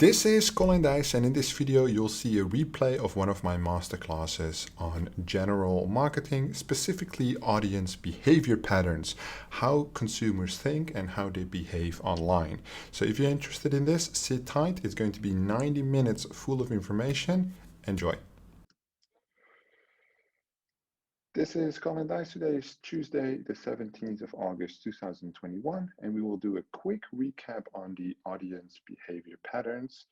This is Colin Dijs, and in this video you'll see a replay of one of my masterclasses on general marketing, specifically audience behavior patterns, how consumers think and how they behave online. So if you're interested in this, sit tight. It's going to be 90 minutes full of information. Enjoy. This is Colin Dijs. Today is Tuesday, the 17th of August, 2021, and we will do a quick recap on the audience behavior patterns.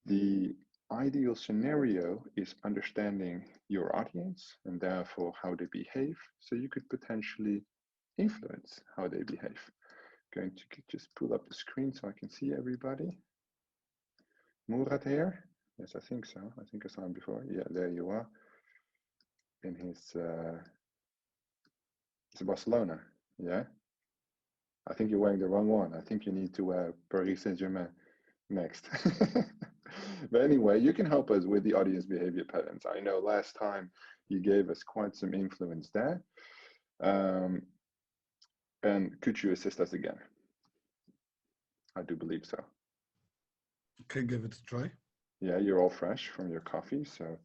The ideal scenario is understanding your audience and therefore how they behave, so you could potentially influence how they behave. Going to just pull up the screen so I can see everybody. Murat here? Yes, I think so. I think I saw him before. Yeah, there you are. In his it's Barcelona. Yeah. I think you're wearing the wrong one. I think you need to wear Paris Saint-Germain next. But anyway, you can help us with the audience behavior patterns. I know last time you gave us quite some influence there. And could you assist us again? I do believe so. Okay, give it a try. Yeah, you're all fresh from your coffee. So,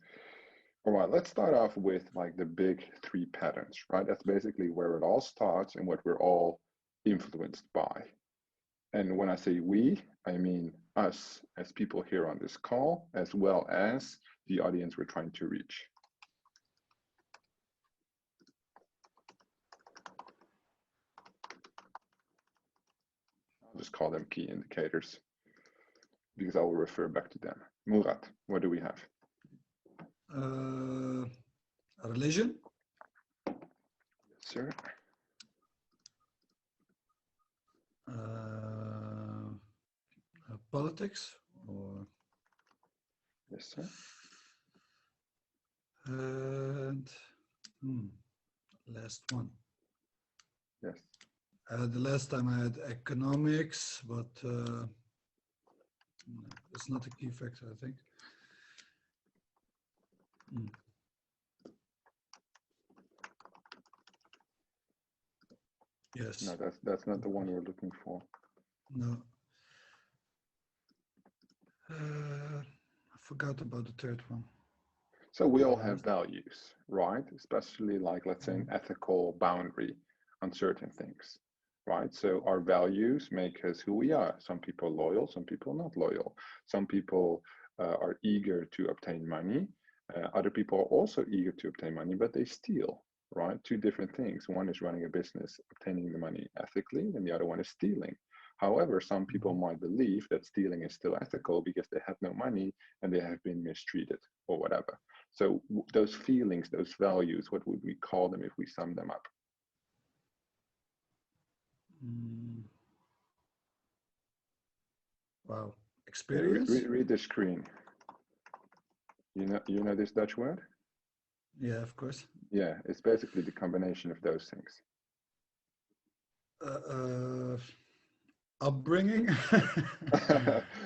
all right, let's start off with like the big three patterns, right? That's basically where it all starts and what we're all influenced by. And when I say we, I mean us as people here on this call, as well as the audience we're trying to reach. I'll just call them key indicators because I will refer back to them. Murat, what do we have? Religion. Yes, sir. Politics, or yes, sir. And last one. Yes. The last time I had economics, but it's not a key factor, I think. Yes. No, that's not the one we're looking for. No. I forgot about the third one. So we all have values, right? Especially like, let's say, an ethical boundary on certain things, right? So our values make us who we are. Some people are loyal, some people are not loyal. Some people are eager to obtain money. Other people are also eager to obtain money, but they steal, right? Two different things. One is running a business, obtaining the money ethically, and the other one is stealing. However, some people might believe that stealing is still ethical because they have no money and they have been mistreated or whatever. So those feelings, those values, what would we call them if we sum them up? Wow, experience. Read the screen. You know this Dutch word? Yeah, of course. Yeah, it's basically the combination of those things. Upbringing.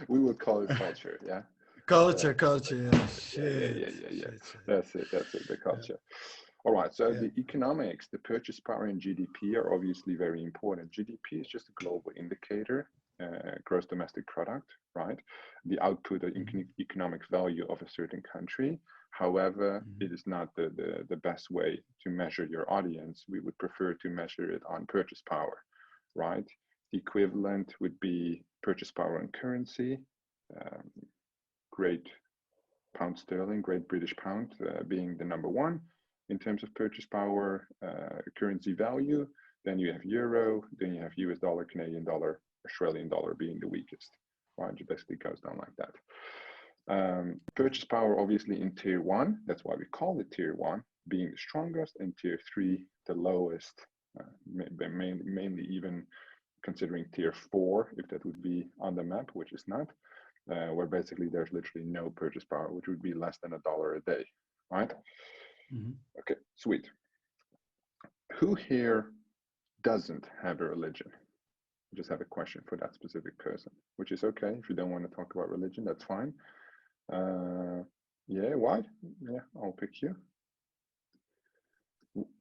We would call it culture. Yeah. Culture. Yeah. Shit. That's it. The culture. Yeah. All right. So the economics, the purchase power and GDP are obviously very important. GDP is just a global indicator, gross domestic product, right? The output or economic value of a certain country. However, it is not the best way to measure your audience. We would prefer to measure it on purchase power, right? The equivalent would be purchase power and currency. Great pound sterling, Great British pound being the number one in terms of purchase power, currency value. Then you have euro, then you have US dollar, Canadian dollar, Australian dollar being the weakest, right? It basically goes down like that. Purchase power obviously in tier one, that's why we call it tier one, being the strongest, and tier three, the lowest, mainly even considering tier four, if that would be on the map, which is not. Where basically there's literally no purchase power, which would be less than $1 a day, right? Okay, sweet. Who here doesn't have a religion? I just have a question for that specific person, which is okay. If you don't want to talk about religion, that's fine. Yeah, why? Yeah, I'll pick you.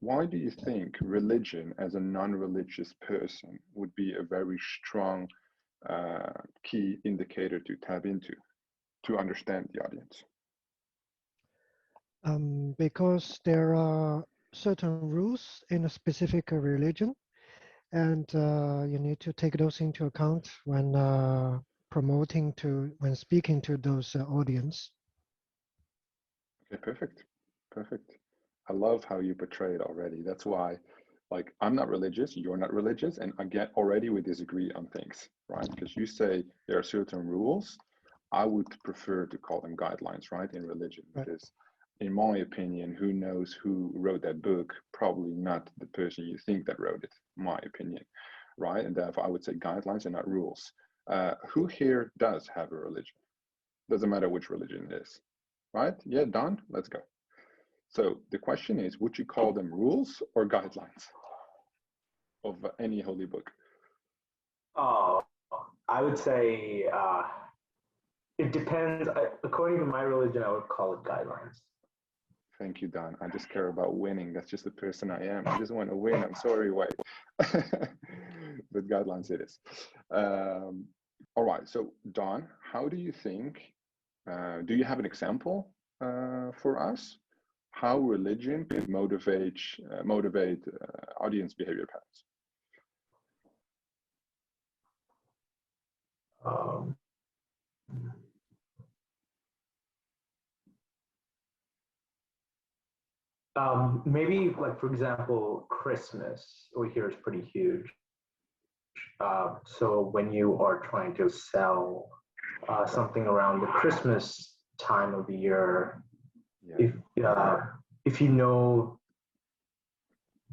Why do you think religion as a non-religious person would be a very strong key indicator to tap into to understand the audience? Because there are certain rules in a specific religion, and you need to take those into account when when speaking to those audience. Okay, perfect. Perfect. I love how you portray it already. That's why, like, I'm not religious, you're not religious, and again, already we disagree on things, right? Because you say there are certain rules. I would prefer to call them guidelines, right, in religion, because in my opinion, who knows who wrote that book? Probably not the person you think that wrote it, my opinion, right? And therefore, I would say guidelines and not rules. Who here does have a religion? Doesn't matter which religion it is, right? Yeah, Don, let's go. So the question is, would you call them rules or guidelines of any holy book? Oh, I would say it depends. According to my religion, I would call it guidelines. Thank you, Don. I just care about winning. That's just the person I am. I just want to win. I'm sorry, wait. But guidelines it is. All right. So, Don, how do you think, do you have an example for us? How religion can motivate audience behavior patterns? Maybe, like, for example, Christmas over here is pretty huge. So when you are trying to sell something around the Christmas time of the year, if you know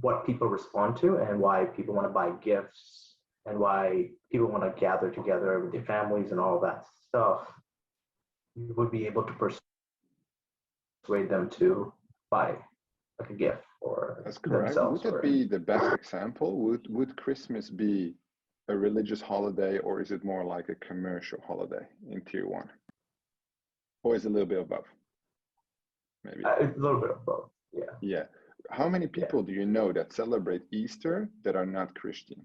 what people respond to and why people want to buy gifts and why people want to gather together with their families and all that stuff, you would be able to persuade them to buy like a gift or that's correct. Would it be the best example? Would Christmas be a religious holiday, or is it more like a commercial holiday in tier 1? Or is it a little bit of both? Maybe a little bit of both. Yeah. Yeah. How many people do you know that celebrate Easter that are not Christian?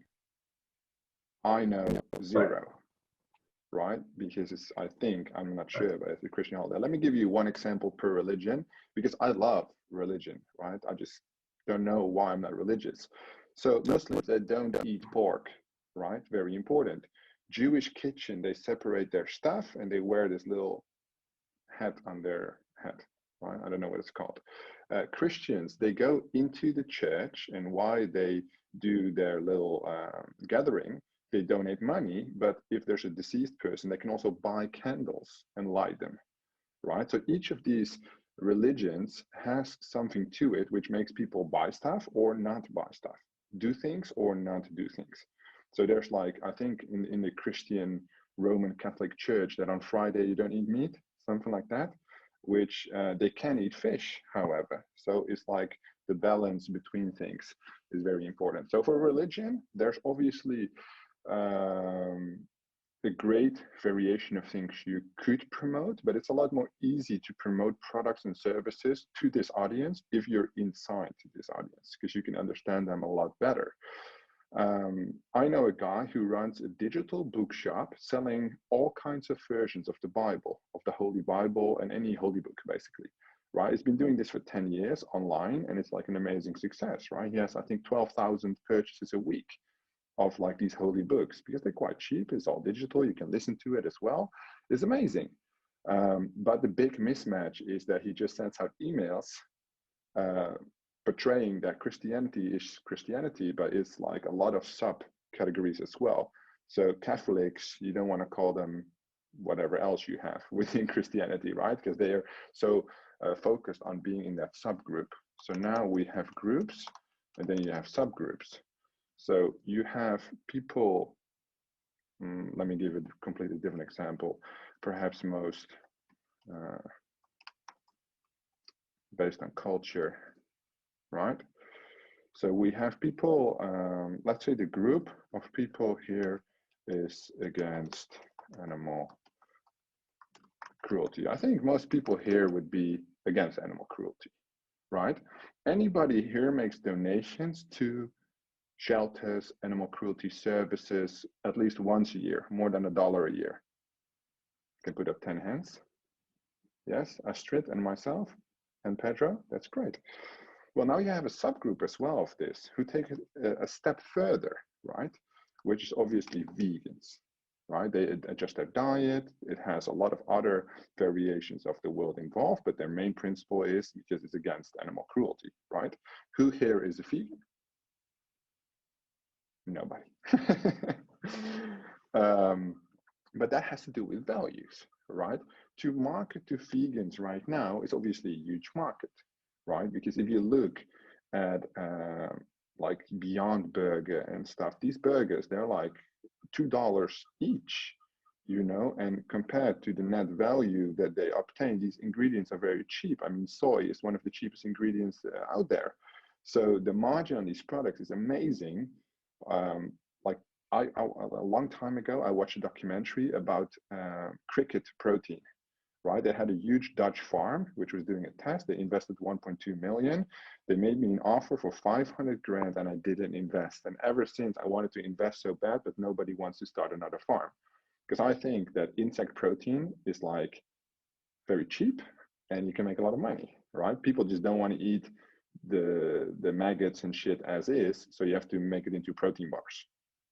I know 0. Right? Because it's, I think, I'm not sure, but it's a Christian holiday. Let me give you one example per religion, because I love religion, right? I just don't know why I'm not religious. So Muslims, they don't eat pork, right? Very important. Jewish kitchen, they separate their stuff and they wear this little hat on their head, right? I don't know what it's called. Christians, they go into the church, and why they do their little gathering, they donate money, but if there's a deceased person, they can also buy candles and light them, right? So each of these religions has something to it which makes people buy stuff or not buy stuff, do things or not do things. So there's, like, I think in the Christian Roman Catholic Church that on Friday you don't eat meat, something like that, which they can eat fish, however. So it's like the balance between things is very important. So for religion, there's obviously a great variation of things you could promote, but it's a lot more easy to promote products and services to this audience if you're inside to this audience, because you can understand them a lot better. I know a guy who runs a digital bookshop selling all kinds of versions of the Bible, of the Holy Bible and any holy book, basically, right? He's been doing this for 10 years online, and it's like an amazing success, right? He has, I think, 12,000 purchases a week of like these holy books, because they're quite cheap. It's all digital. You can listen to it as well. It's amazing. But the big mismatch is that he just sends out emails portraying that Christianity is Christianity, but it's like a lot of subcategories as well. So Catholics, you don't want to call them whatever else you have within Christianity, right? Because they are so focused on being in that subgroup. So now we have groups, and then you have subgroups. So you have people, let me give a completely different example, perhaps most based on culture, right? So we have people, let's say the group of people here is against animal cruelty. I think most people here would be against animal cruelty, right? Anybody here makes donations to shelters, animal cruelty services, at least once a year, more than $1 a year. You can put up 10 hands. Yes, Astrid and myself and Pedro, that's great. Well, now you have a subgroup as well of this who take a step further, right? Which is obviously vegans, right? They adjust their diet. It has a lot of other variations of the world involved, but their main principle is because it's against animal cruelty, right? Who here is a vegan? Nobody. But that has to do with values, right? To market to vegans right now is obviously a huge market, right? Because if you look at like Beyond Burger and stuff, these burgers, they're like $2 each, you know, and compared to the net value that they obtain, these ingredients are very cheap. I mean, soy is one of the cheapest ingredients out there. So the margin on these products is amazing. Like a long time ago, I watched a documentary about cricket protein, right? They had a huge Dutch farm, which was doing a test. They invested 1.2 million. They made me an offer for 500 grand and I didn't invest. And ever since I wanted to invest so bad, but nobody wants to start another farm. Because I think that insect protein is like very cheap and you can make a lot of money, right? People just don't want to eat the maggots and shit as is. So you have to make it into protein bars.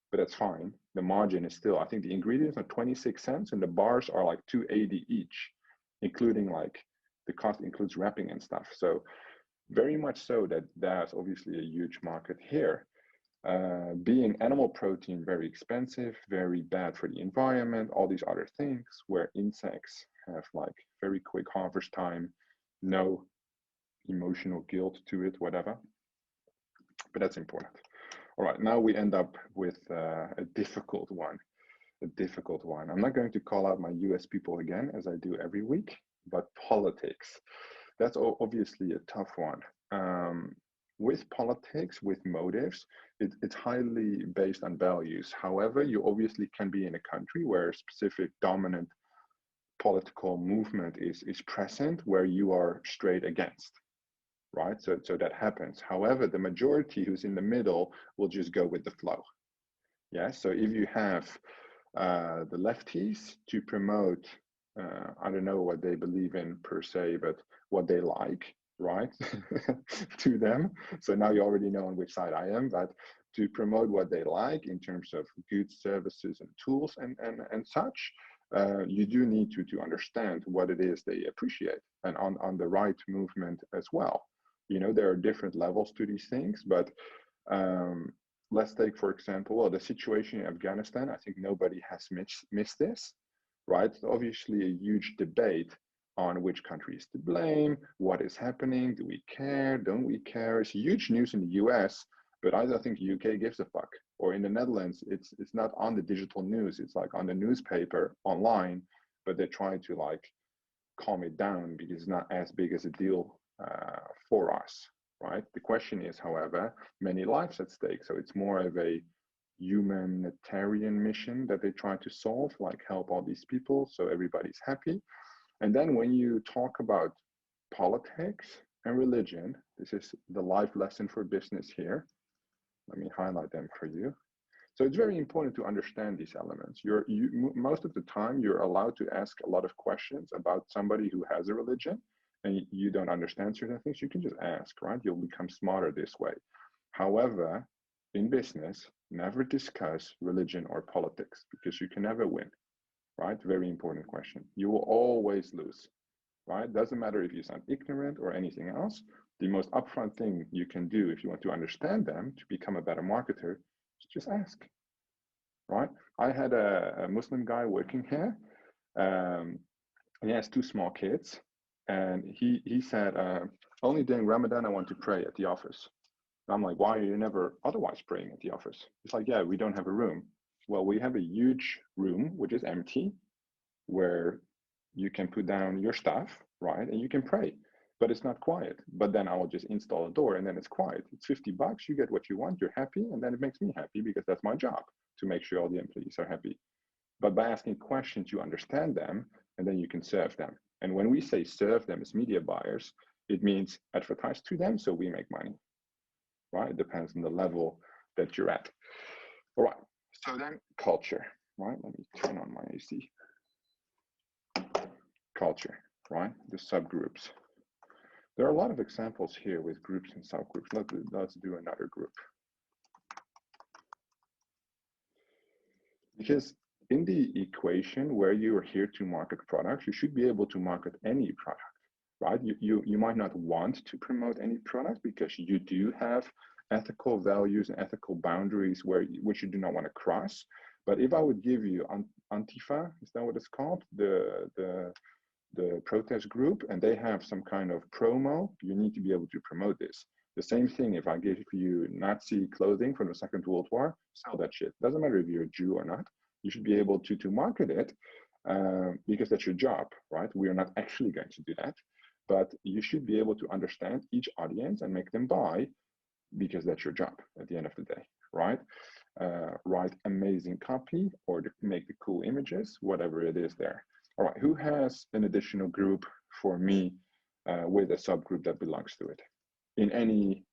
But that's fine. The margin is still, I think the ingredients are 26 cents and the bars are like 2.80 each, including like the cost includes wrapping and stuff. So very much so that there's obviously a huge market here. Being animal protein very expensive, very bad for the environment, all these other things, where insects have like very quick harvest time, no emotional guilt to it, whatever. But that's important. All right, now we end up with a difficult one. I'm not going to call out my US people again, as I do every week, but politics. That's obviously a tough one. With politics, with motives, it's highly based on values. However, you obviously can be in a country where a specific dominant political movement is present, where you are straight against. Right, so that happens. However, the majority who's in the middle will just go with the flow. Yeah, so if you have the lefties to promote, I don't know what they believe in per se, but what they like, right, to them. So now you already know on which side I am, but to promote what they like in terms of goods, services, and tools and such, you do need to understand what it is they appreciate and on the right movement as well. You know, there are different levels to these things, but let's take, for example, well, the situation in Afghanistan. I think nobody has missed this, right? It's obviously a huge debate on which country is to blame, what is happening, do we care, don't we care? It's huge news in the US, but I don't think the UK gives a fuck. Or in the Netherlands, it's not on the digital news, it's like on the newspaper online, but they're trying to like calm it down because it's not as big as a deal for us, right? The question is, however, many lives at stake. So it's more of a humanitarian mission that they try to solve, like help all these people so everybody's happy. And then when you talk about politics and religion, this is the life lesson for business here. Let me highlight them for you. So it's very important to understand these elements. Most of the time, you're allowed to ask a lot of questions about somebody who has a religion and you don't understand certain things. You can just ask, right? You'll become smarter this way. However, in business, never discuss religion or politics because you can never win, right? Very important question. You will always lose, right? Doesn't matter if you sound ignorant or anything else. The most upfront thing you can do if you want to understand them to become a better marketer is just ask, right? I had a Muslim guy working here, and he has 2 small kids, and he said, only during Ramadan I want to pray at the office. And I'm like, why are you never otherwise praying at the office? It's like, yeah, we don't have a room. Well, we have a huge room, which is empty, where you can put down your stuff, right? And you can pray, but it's not quiet. But then I will just install a door and then it's quiet. It's $50, you get what you want, you're happy, and then it makes me happy because that's my job, to make sure all the employees are happy. But by asking questions, you understand them, and then you can serve them. And when we say serve them as media buyers, it means advertise to them so we make money, right? It depends on the level that you're at. All right, so then culture, right? Let me turn on my AC. Culture, right? The subgroups. There are a lot of examples here with groups and subgroups. Let's do another group. Because in the equation where you are here to market products, you should be able to market any product, right? You might not want to promote any product because you do have ethical values and ethical boundaries which you do not want to cross. But if I would give you Antifa, is that what it's called? The protest group, and they have some kind of promo, you need to be able to promote this. The same thing if I give you Nazi clothing from the Second World War, sell that shit. Doesn't matter if you're a Jew or not. You should be able to market it because that's your job, right? We are not actually going to do that, but you should be able to understand each audience and make them buy because that's your job at the end of the day, right? Write amazing copy or make the cool images, whatever it is there. All right, who has an additional group for me with a subgroup that belongs to it in any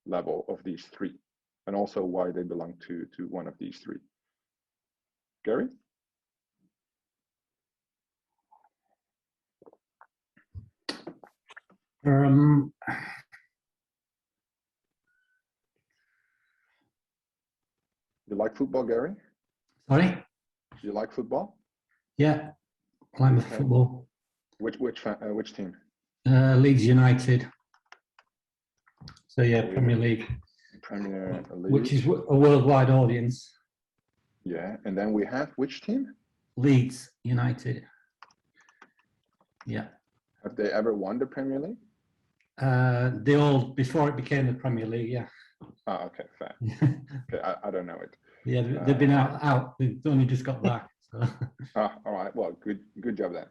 level of these three, and also why they belong to one of these three? Gary? You like football, Gary? Sorry? You like football? Yeah, I like Okay. football. Which team? Leeds United. So yeah, Premier League. Premier League. Which is a worldwide audience. Yeah, and then we have which team? Leeds United. Yeah. Have they ever won the Premier League? They all, before it became the Premier League, yeah. Oh, okay, fair. Okay, I don't know it. Yeah, they've been out. They've only just got back. So. All right, well, good job then.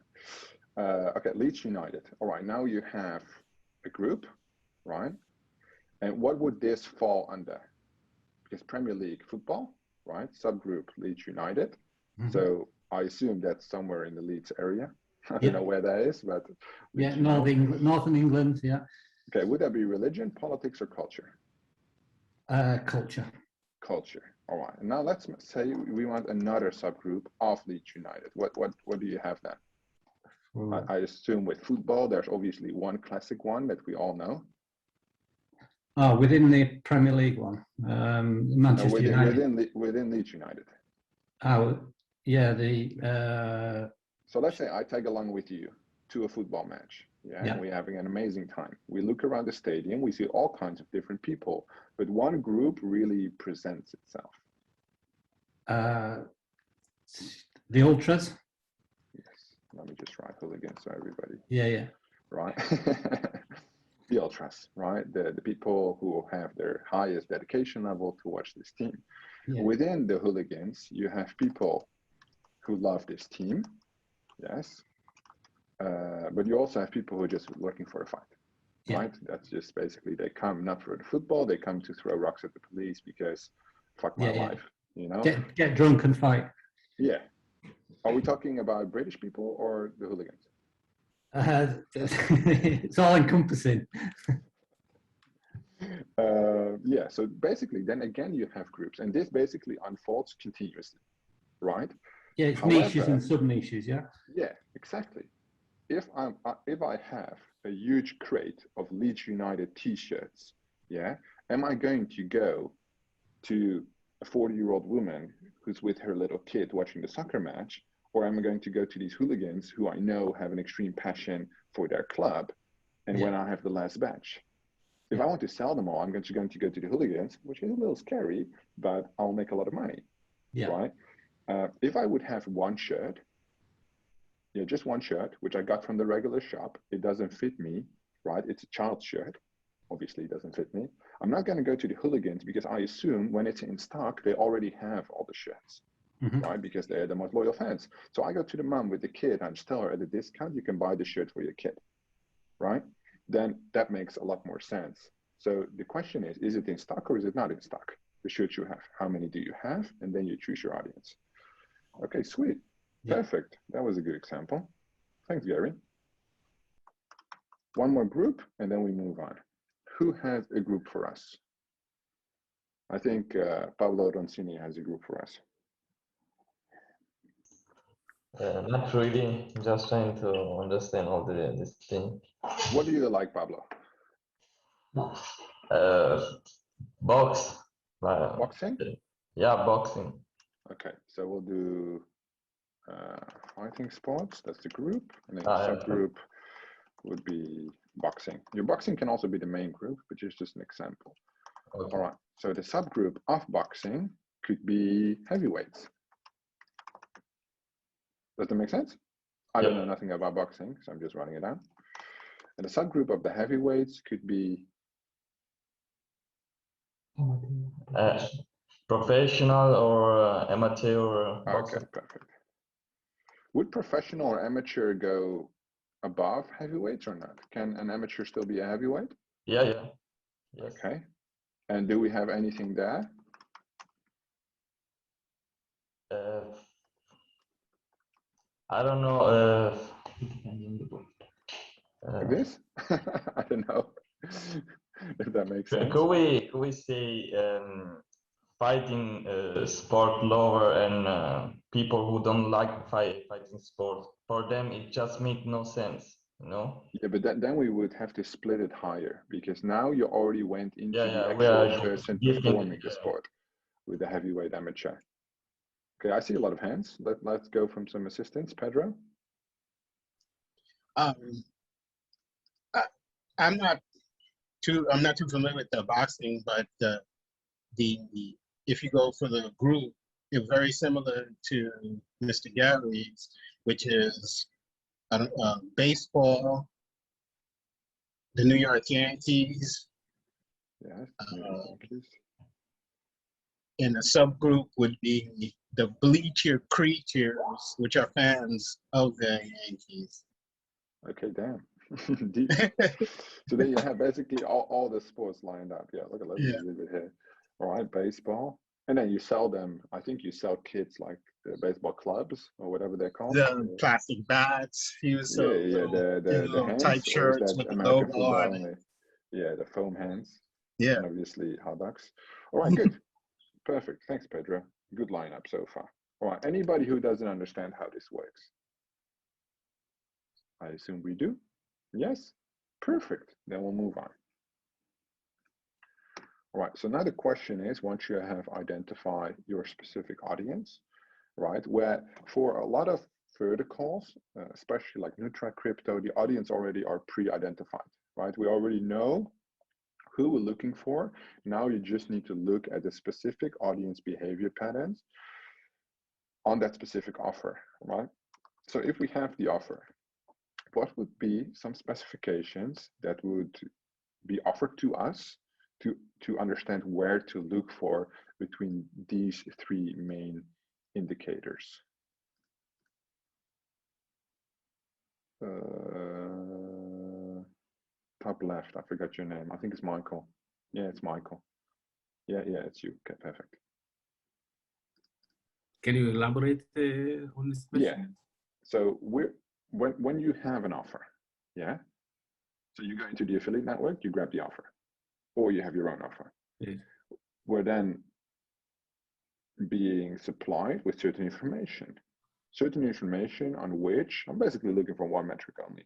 Okay, Leeds United. All right, now you have a group, right? And what would this fall under? Because Premier League football, right? Subgroup Leeds United. Mm-hmm. So I assume that's somewhere in the Leeds area. I don't know where that is, but yeah, Northern England. Yeah. Okay, would that be religion, politics, or culture? Culture. Culture. All right. And now let's say we want another subgroup of Leeds United. What do you have then? I assume with football, there's obviously one classic one that we all know. Oh, within the Premier League one, Manchester United. Within Leeds United. Oh, yeah. So let's say I tag along with you to a football match. Yeah, and we're having an amazing time. We look around the stadium, we see all kinds of different people, but one group really presents itself. The ultras. Yes. Let me just write hooligans so everybody. Yeah. Right. The ultras, right? The people who have their highest dedication level to watch this team. Yeah. Within the hooligans, you have people who love this team. Yes. But you also have people who are just looking for a fight, right? That's just basically, they come not for the football, they come to throw rocks at the police because fuck my life, you know? Get drunk and fight. Yeah. Are we talking about British people or the hooligans? It's all encompassing. Yeah, so basically then again you have groups, and this basically unfolds continuously, right? Yeah, it's niches and sub-niches, yeah? Yeah, exactly. If I have a huge crate of Leeds United t-shirts, yeah, am I going to go to a 40-year-old woman who's with her little kid watching the soccer match, or am I going to go to these hooligans who I know have an extreme passion for their club, and when I have the last batch? If I want to sell them all, I'm going to go to the hooligans, which is a little scary, but I'll make a lot of money, right? If I would have one shirt, just one shirt, which I got from the regular shop, it doesn't fit me, right? It's a child's shirt. Obviously, it doesn't fit me. I'm not going to go to the hooligans because I assume when it's in stock, they already have all the shirts, right? Because they're the most loyal fans. So I go to the mom with the kid and just tell her at a discount, you can buy the shirt for your kid, right? Then that makes a lot more sense. So the question is it in stock or is it not in stock? The shirts you have, how many do you have? And then you choose your audience. Okay, sweet. Perfect. That was a good example. Thanks, Gary. One more group, and then we move on. Who has a group for us? I think Pablo Roncini has a group for us. Not really, just trying to understand all this thing. What do you like, Pablo? Box. Boxing? Yeah, boxing. Okay, so we'll do fighting sports, that's the group, and then the subgroup would be boxing. Your boxing can also be the main group, but it's just an example. Okay. All right, so the subgroup of boxing could be heavyweights. Does that make sense? I don't know nothing about boxing, so I'm just writing it down. And the subgroup of the heavyweights could be professional or amateur boxing. Okay, perfect. Would professional or amateur go above heavyweights or not? Can an amateur still be a heavyweight? Yeah. Yes. Okay. And do we have anything there? I don't know. This? I don't know if that makes sense. Could we say fighting sport lover and people who don't like fighting sport? For them, it just makes no sense, you know? Yeah, but then we would have to split it higher because now you already went into the we actual are person giving- performing the sport with the heavyweight amateur. Okay, I see a lot of hands. Let's go from some assistance. Pedro? I'm not too familiar with the boxing, but if you go for the group, it's very similar to Mr. Gary's, which is baseball, the New York Yankees. Yes. And the subgroup would be the bleacher creatures, which are fans of the Yankees. Okay, damn. Deep. So then you have basically all the sports lined up. Yeah, look at let's leave it here. All right, baseball. And then you sell them, I think you sell kits like the baseball clubs or whatever they're called. The plastic bats. He was the hands, tight shirts with the American logo football on only. it. Yeah, the foam hands. Yeah. And obviously hot dogs. All right, good. Perfect. Thanks, Pedro. Good lineup so far. All right, anybody who doesn't understand how this works? I assume we do. Yes? Perfect. Then we'll move on. All right, so now the question is, once you have identified your specific audience, right, where for a lot of verticals, especially like Nutra Crypto, the audience already are pre-identified, right? We already know who we're looking for. Now you just need to look at the specific audience behavior patterns on that specific offer, right? So if we have the offer, what would be some specifications that would be offered to us to understand where to look for between these three main indicators? Top left, I forgot your name. I think it's Michael. Yeah, it's Michael. Yeah, it's you. Okay, perfect. Can you elaborate on this question? Yeah. So when you have an offer, yeah. So you go into the affiliate network, you grab the offer, or you have your own offer. Yes. We're then being supplied with certain information on which I'm basically looking for one metric only,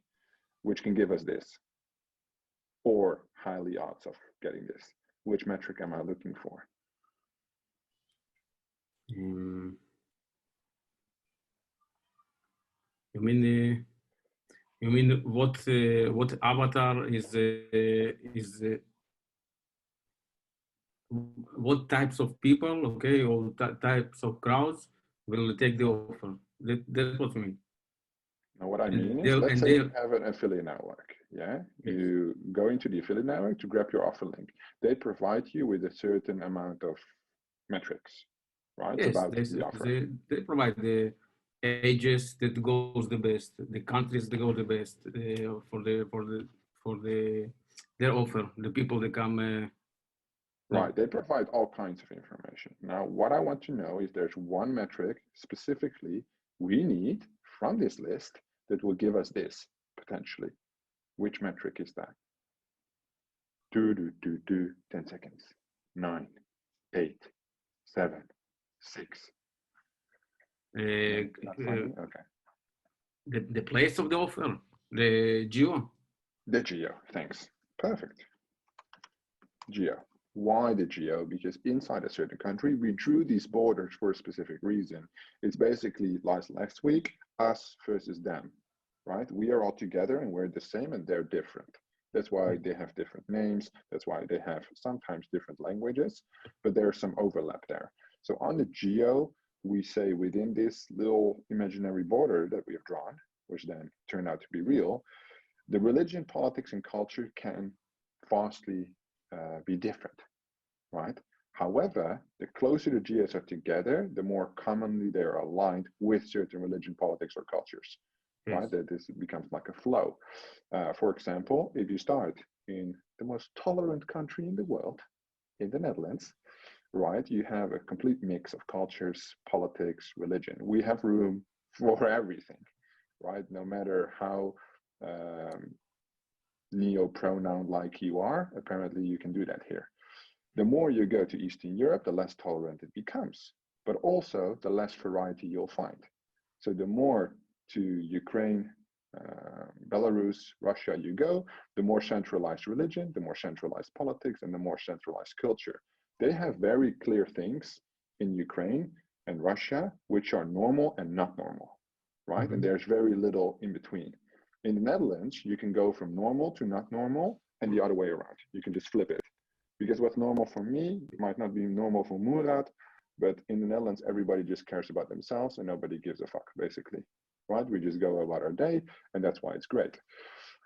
which can give us this, or highly odds of getting this. Which metric am I looking for? You mean what avatar is what types of people, okay, or types of crowds will take the offer? That's what you mean. Now, what I mean is, let's say you have an affiliate network, yeah? Yes. You go into the affiliate network to grab your offer link. They provide you with a certain amount of metrics, right? Yes, About the offer. they provide the ages that goes the best, the countries that go the best for their offer, the people that come. Right, they provide all kinds of information. Now, what I want to know is there's one metric specifically we need from this list that will give us this, potentially. Which metric is that? 10 seconds. 9, 8, 7, 6. Not funny? Okay. The place of the offer, the geo. The geo, thanks. Perfect. Geo. Why the geo? Because inside a certain country, we drew these borders for a specific reason. It's basically like last week, us versus them, right? We are all together and we're the same and they're different. That's why they have different names. That's why they have sometimes different languages, but there's some overlap there. So on the geo, we say within this little imaginary border that we have drawn, which then turned out to be real, the religion, politics, and culture can vastly be different, right? However, the closer the geos are together, the more commonly they are aligned with certain religion, politics, or cultures, right? That this becomes like a flow. For example, if you start in the most tolerant country in the world, in the Netherlands, right, you have a complete mix of cultures, politics, religion. We have room for everything, right? No matter how neo-pronoun like you are, apparently you can do that here. The more you go to Eastern Europe, the less tolerant it becomes, but also the less variety you'll find. So the more to Ukraine, Belarus, Russia you go, the more centralized religion, the more centralized politics, and the more centralized culture. They have very clear things in Ukraine and Russia, which are normal and not normal, right? Mm-hmm. And there's very little in between. In the Netherlands, you can go from normal to not normal and the other way around. You can just flip it. Because what's normal for me might not be normal for Murat, but in the Netherlands, everybody just cares about themselves and nobody gives a fuck, basically, right? We just go about our day, and that's why it's great.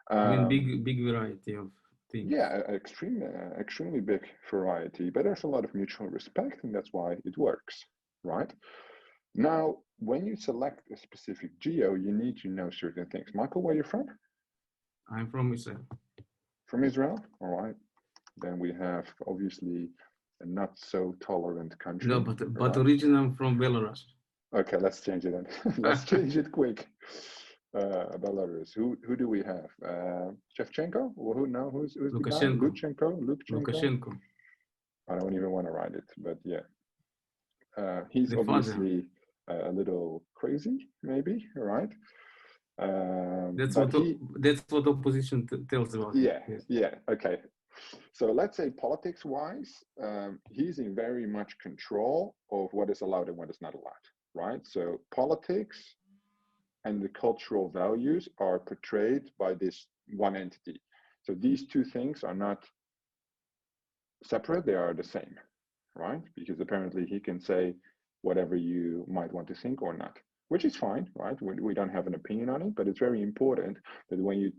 Big variety of things. Yeah, extremely big variety, but there's a lot of mutual respect, and that's why it works, right? Now, when you select a specific geo, you need to know certain things. Michael, where are you from? I'm from Israel. From Israel? All right. Then we have obviously a not so tolerant country. No, but originally I'm from Belarus. Okay, let's change it then. Let's change it quick. Belarus. Who do we have? Shevchenko? Or who's Lukashenko. The guy? Lukashenko. I don't even want to write it, but yeah. He's the obviously a little crazy, maybe, right? That's what opposition tells about. Yeah, yeah, okay. So let's say politics-wise, he's in very much control of what is allowed and what is not allowed, right? So politics and the cultural values are portrayed by this one entity. So these two things are not separate, they are the same, right? Because apparently he can say whatever you might want to think or not, which is fine, right? We don't have an opinion on it, but it's very important that when you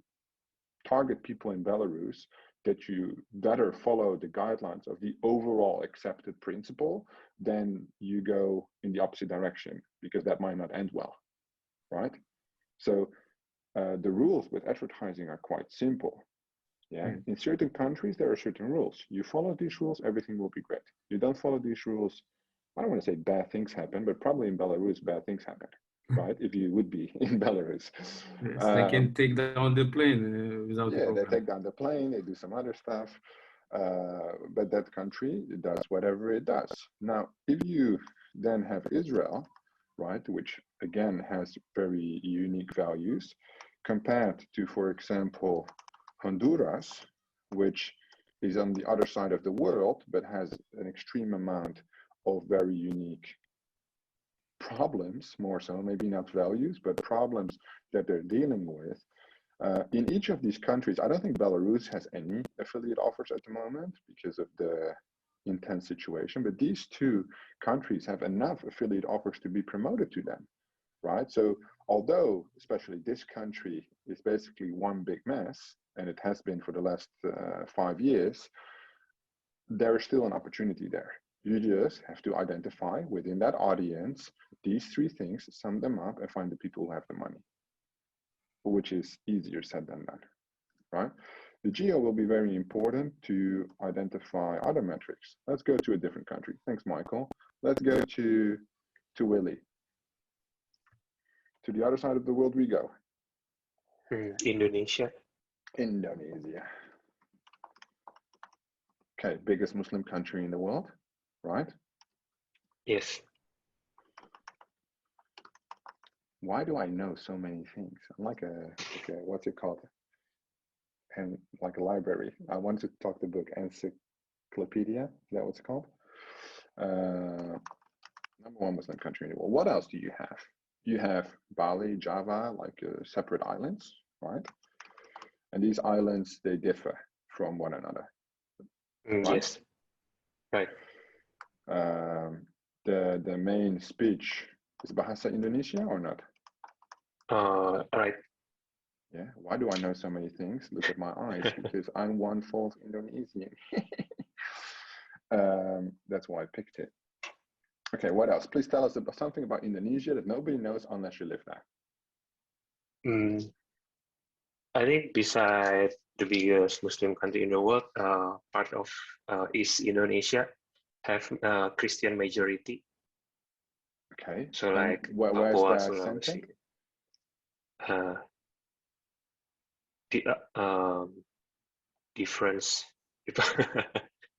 target people in Belarus, that you better follow the guidelines of the overall accepted principle than you go in the opposite direction, because that might not end well, right? So the rules with advertising are quite simple. Yeah, in certain countries, there are certain rules. You follow these rules, everything will be great. You don't follow these rules, I don't want to say bad things happen, but probably in Belarus, bad things happen, right? If you would be in Belarus. Yes, they can take down the plane without Yeah, they take down the plane, they do some other stuff. But that country does whatever it does. Now, if you then have Israel, right, which again has very unique values, compared to, for example, Honduras, which is on the other side of the world, but has an extreme amount of very unique problems, more so, maybe not values, but problems that they're dealing with. In each of these countries, I don't think Belarus has any affiliate offers at the moment because of the intense situation, but these two countries have enough affiliate offers to be promoted to them, right? So although, especially this country is basically one big mess, and it has been for the last 5 years, there is still an opportunity there. You just have to identify within that audience these three things, sum them up, and find the people who have the money, which is easier said than done, right? The geo will be very important to identify other metrics. Let's go to a different country. Thanks, Michael. Let's go to Willie. To the other side of the world we go. Indonesia. Indonesia. Okay, biggest Muslim country in the world. right? Yes. Why do I know so many things? I'm like what's it called? And like a library. I want to talk the book encyclopedia. Is that what it's called? Number one Muslim country in the world. What else do you have? You have Bali, Java, like separate islands, right? And these islands, they differ from one another. Right? Yes. Right. The main speech is Bahasa Indonesia or not? Right. Yeah. Why do I know so many things? Look at my eyes, because I'm 1/4 Indonesian. That's why I picked it. Okay, what else? Please tell us about something about Indonesia that nobody knows unless you live there. I think besides the biggest Muslim country in the world, part of East Indonesia have Christian majority. Okay. So like where's Papua, that Sulawesi. Difference.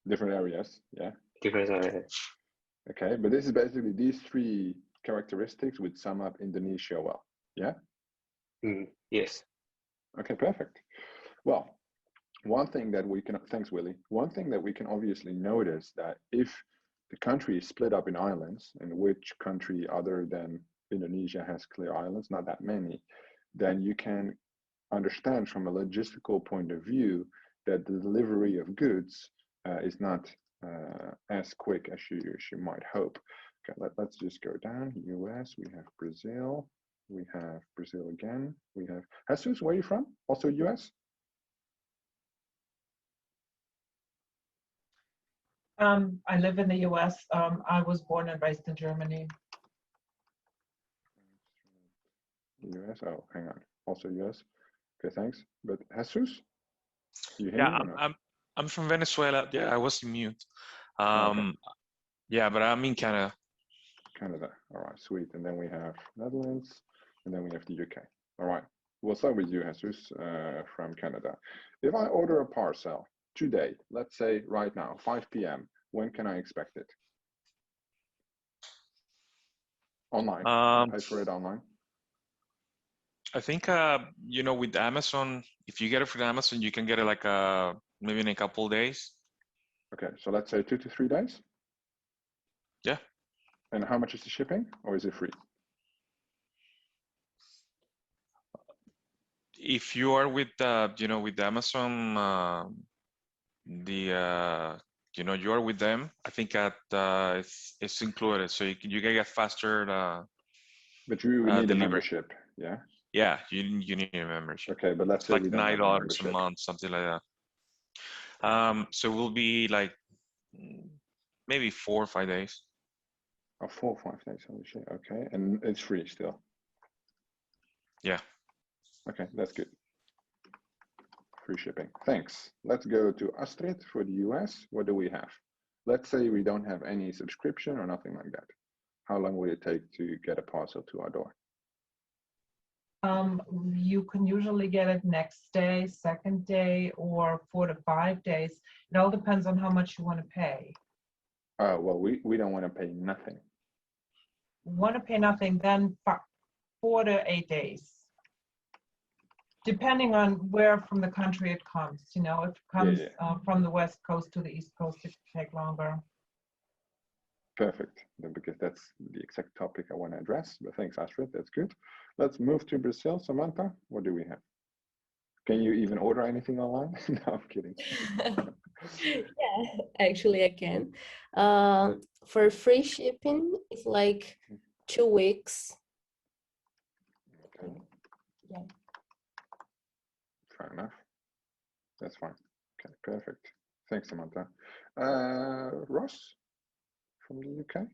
Different areas, yeah. Different areas. Okay, but this is basically these three characteristics would sum up Indonesia well, yeah? Yes. Okay, perfect. Well, one thing that we can, thanks Willie, one thing that we can obviously notice that if the country is split up in islands, and which country other than Indonesia has clear islands, not that many, then you can understand from a logistical point of view that the delivery of goods is not as quick as you might hope. Okay, let's just go down. US, we have Brazil, we have Brazil again, we have Jesus. Where are you from? Also US? I live in the US. I was born and raised in Germany. US, oh, hang on. Also US. Okay, thanks. But Jesus? You hear Yeah, me or not? I'm from Venezuela. Yeah, I was mute. Okay. Yeah, but I'm in Canada. Canada. All right, sweet. And then we have Netherlands, and then we have the UK. All right. We'll start with you, Jesus, from Canada. If I order a parcel today, let's say right now, 5 p.m., when can I expect it? Online. Pay for it online. I think with Amazon, if you get it from Amazon, you can get it like maybe in a couple days. Okay, so let's say 2 to 3 days. Yeah. And how much is the shipping, or is it free? If you are with with Amazon, you are with them. I think that it's included, so you can get faster. But you need delivery. a membership, yeah. Yeah, you need a membership. Okay, but let's say like we don't have a $9 membership. a month, something like that. So it will be like maybe 4 or 5 days. Oh, 4 or 5 days, holy shit. Okay, and it's free still. Yeah. Okay, that's good. Free shipping. Thanks. Let's go to Astrid for the US. What do we have? Let's say we don't have any subscription or nothing like that. How long will it take to get a parcel to our door? You can usually get it next day, second day, or 4 to 5 days. It all depends on how much you want to pay. Well, we don't want to pay nothing. Want to pay nothing, then 4 to 8 days. Depending on where from the country it comes. If it comes from the West Coast to the East Coast, it can take longer. Perfect, because that's the exact topic I want to address. But thanks, Astrid, that's good. Let's move to Brazil. Samantha, what do we have? Can you even order anything online? No, I'm kidding. Yeah, actually I can. For free shipping, it's like 2 weeks. Okay. Yeah. Fair enough. That's fine. Okay, perfect. Thanks, Samantha. Ross from the UK.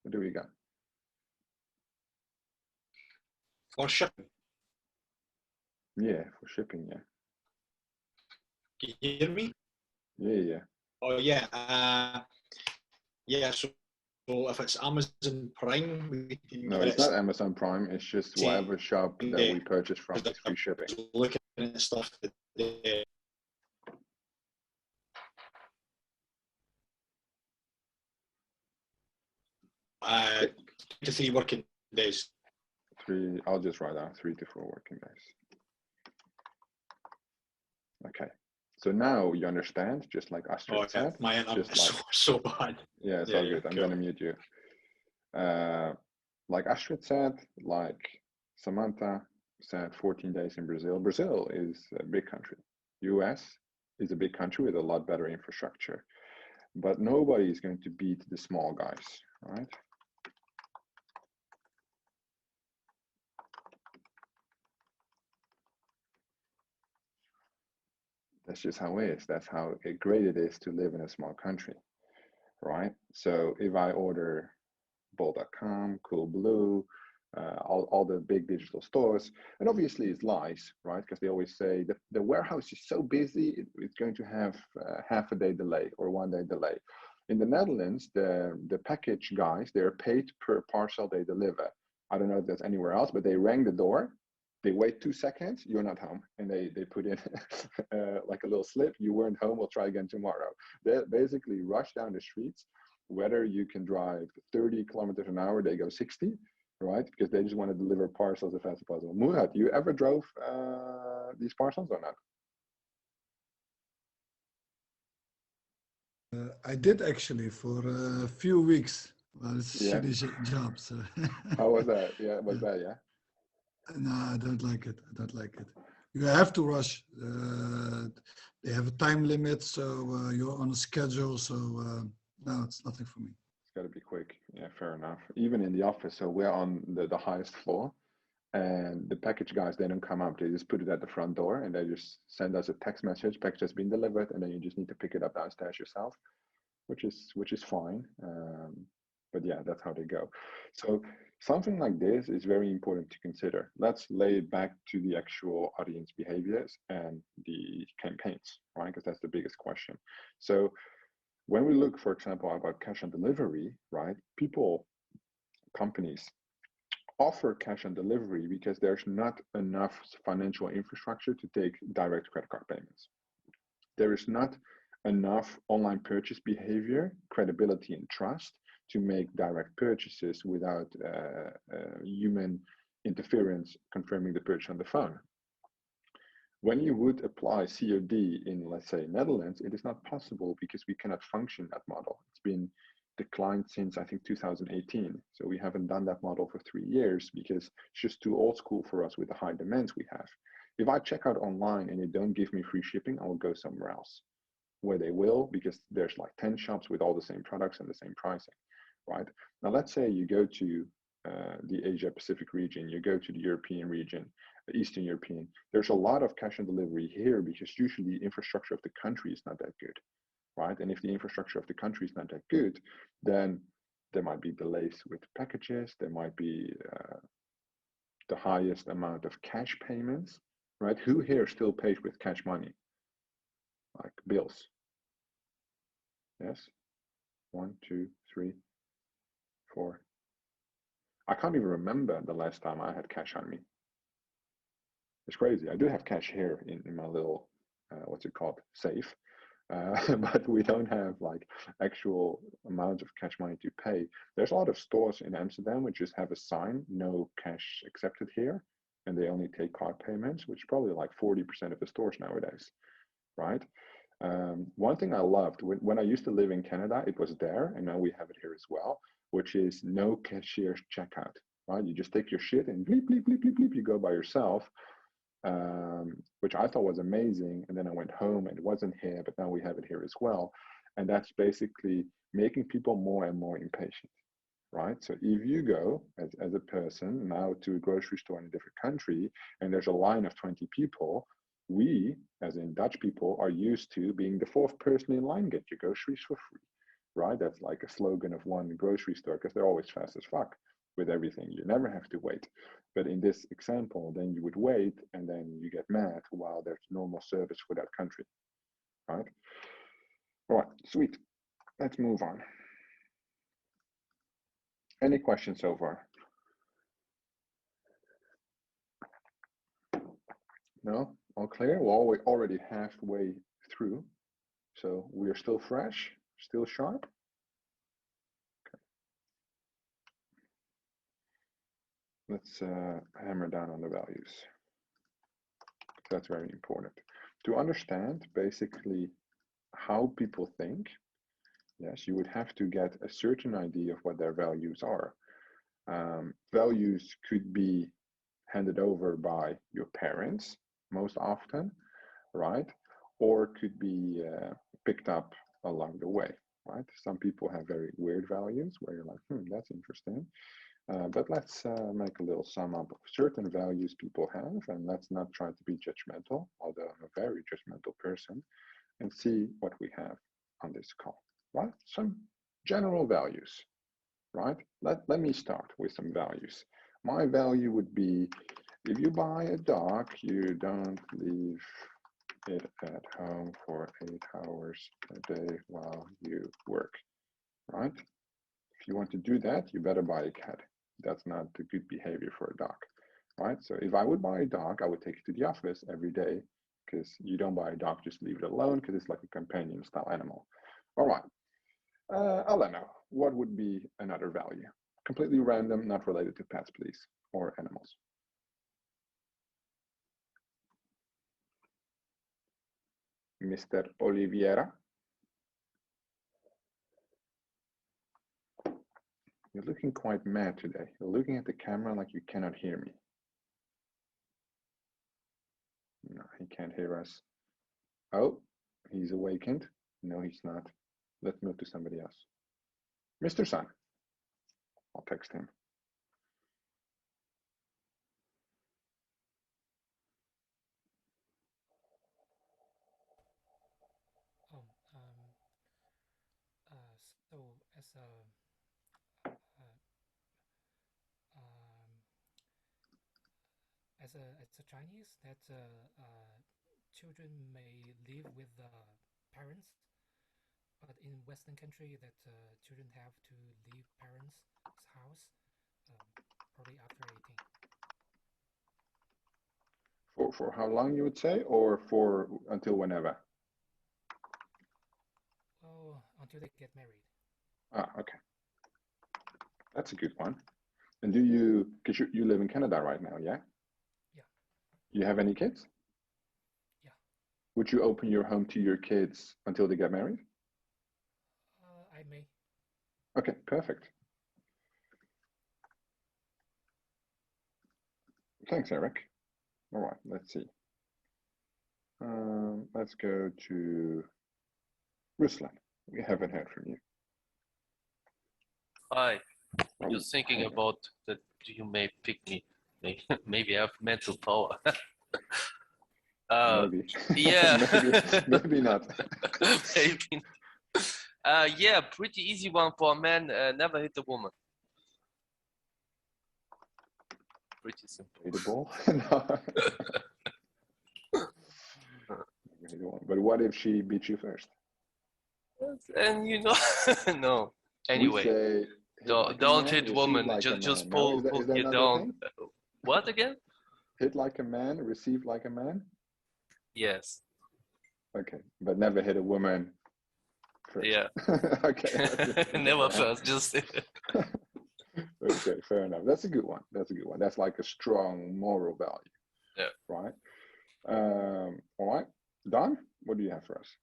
What do we got? For shipping. Yeah, for shipping, yeah. Can you hear me? Yeah. Oh, yeah. Yeah, so if it's Amazon Prime, we can No, it's not Amazon Prime. It's just whatever shop that we purchase from is free shipping. Looking at stuff today. 2 to 3 working days. I'll just write out 3 to 4 working days. Okay. So now you understand, just like Astrid said. My end up so bad. Yeah, it's all good. I'm gonna mute you. Like Astrid said, like Samantha said, 14 days in Brazil. Brazil is a big country. US is a big country with a lot better infrastructure, but nobody is going to beat the small guys, right? That's just how it is. That's how great it is to live in a small country, right? So if I order Bol.com, Coolblue, all the big digital stores, and obviously it's lies, right? Because they always say that the warehouse is so busy, it's going to have half a day delay or 1 day delay. In the Netherlands, the package guys, they're paid per parcel they deliver. I don't know if that's anywhere else, but they rang the door. They wait 2 seconds, you're not home, and they put in like a little slip, you weren't home, we'll try again tomorrow. They basically rush down the streets, whether you can drive 30 kilometers an hour, they go 60, right? Because they just want to deliver parcels as fast as possible. Murat, you ever drove these parcels or not? I did actually for a few weeks. Well, it's a shitty job. So. How was that? Yeah, was that, yeah? No, I don't like it. I don't like it. You have to rush. They have a time limit, so you're on a schedule. So no, it's nothing for me. It's got to be quick. Yeah, fair enough. Even in the office, so we're on the highest floor, and the package guys, they don't come up. They just put it at the front door, and they just send us a text message. Package has been delivered, and then you just need to pick it up downstairs yourself, which is fine. But yeah, that's how they go. So something like this is very important to consider. Let's lay it back to the actual audience behaviors and the campaigns, right? Because that's the biggest question. So when we look, for example, about cash on delivery, right? Companies offer cash on delivery because there's not enough financial infrastructure to take direct credit card payments. There is not enough online purchase behavior, credibility, and trust to make direct purchases without human interference confirming the purchase on the phone. When you would apply COD in, let's say, Netherlands, it is not possible because we cannot function that model. It's been declined since, I think, 2018. So we haven't done that model for 3 years because it's just too old school for us with the high demands we have. If I check out online and they don't give me free shipping, I will go somewhere else where they will, because there's like 10 shops with all the same products and the same pricing, right? Now, let's say you go to the Asia Pacific region, you go to the European region, the Eastern European, there's a lot of cash on delivery here because usually the infrastructure of the country is not that good, right? And if the infrastructure of the country is not that good, then there might be delays with packages, there might be the highest amount of cash payments, right? Who here still pays with cash money? Like bills? Yes? 1, 2, 3, 4. I can't even remember the last time I had cash on me. It's crazy. I do have cash here in my little, what's it called, safe. But we don't have like actual amounts of cash money to pay. There's a lot of stores in Amsterdam which just have a sign, no cash accepted here, and they only take card payments, which is probably like 40% of the stores nowadays, right? One thing I loved, when I used to live in Canada, it was there, and now we have it here as well, which is no cashier checkout, right? You just take your shit and bleep, bleep, bleep, bleep, bleep, you go by yourself, which I thought was amazing. And then I went home and it wasn't here, but now we have it here as well. And that's basically making people more and more impatient, right? So if you go as a person now to a grocery store in a different country and there's a line of 20 people, we, as in Dutch people, are used to being the fourth person in line, get your groceries for free, right? That's like a slogan of one grocery store because they're always fast as fuck with everything. You never have to wait. But in this example, then you would wait and then you get mad while there's normal service for that country, right? All right, sweet. Let's move on. Any questions so far? No? All clear? We're already halfway through. So we're still fresh, still sharp. Okay. let's hammer down on the values. That's very important. To understand basically how people think, yes, you would have to get a certain idea of what their values are. Values could be handed over by your parents most often, right? Or could be picked up along the way, right? Some people have very weird values where you're like, that's interesting. But let's make a little sum up of certain values people have, and let's not try to be judgmental, although I'm a very judgmental person, and see what we have on this call, right? Some general values, right? Let me start with some values. My value would be, if you buy a dog, you don't leave it at home for 8 hours a day while you work, right? If you want to do that, you better buy a cat. That's not the good behavior for a dog, right? So if I would buy a dog, I would take it to the office every day, because you don't buy a dog, just leave it alone, because it's like a companion style animal. All right. Alena, what would be another value? Completely random, not related to pets, please, or animals. Mr. Oliveira. You're looking quite mad today. You're looking at the camera like you cannot hear me. No, he can't hear us. Oh, he's awakened. No, he's not. Let's move to somebody else. Mr. Sun. I'll text him. So as a Chinese, that children may live with parents, but in Western country, that children have to leave parents' house probably after 18. For how long you would say, or for until whenever? Oh, until they get married. Ah, okay. That's a good one. And do you, because you live in Canada right now, yeah? Yeah. You have any kids? Yeah. Would you open your home to your kids until they get married? I may. Okay, perfect. Thanks, Eric. All right, let's see. Let's go to Ruslan. We haven't heard from you. Hi. Just thinking about that you may pick me. Maybe I have mental power. Maybe. Yeah. maybe not. Maybe. Yeah, pretty easy one for a man. Never hit a woman. Pretty simple. Hit a ball? No. But what if she beats you first? And you know, no. Anyway, don't hit woman. Like just man. pull Is that you down. What again? Hit like a man, receive like a man? Yes. Okay, but never hit a woman first. Yeah. Okay. Never first, just. Okay, fair enough. That's a good one. That's a good one. That's like a strong moral value. Yeah. Right. All right. Don, what do you have for us?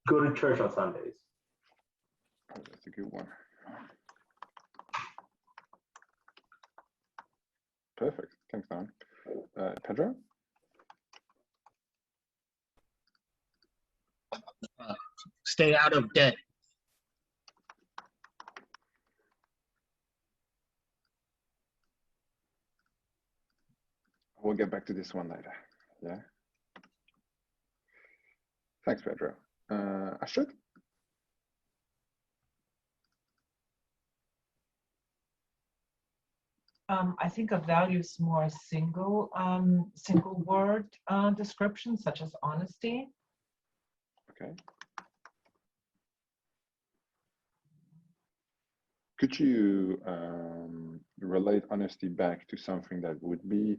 Go to church on Sundays. Oh, that's a good one. Perfect. Thanks, Don. Pedro? Stay out of debt. We'll get back to this one later. Yeah. Thanks, Pedro. Astrid? I think a value is more a single word description, such as honesty. Okay. Could you relate honesty back to something that would be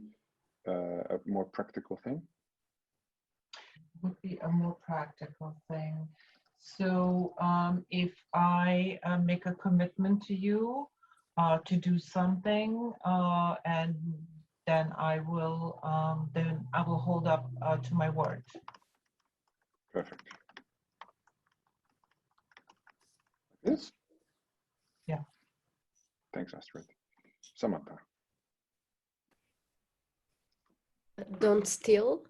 a more practical thing? would be a more practical thing. So if I make a commitment to you to do something, and then I will hold up to my word. Perfect. Yes. Yeah. Thanks, Astrid. Samantha. Don't steal.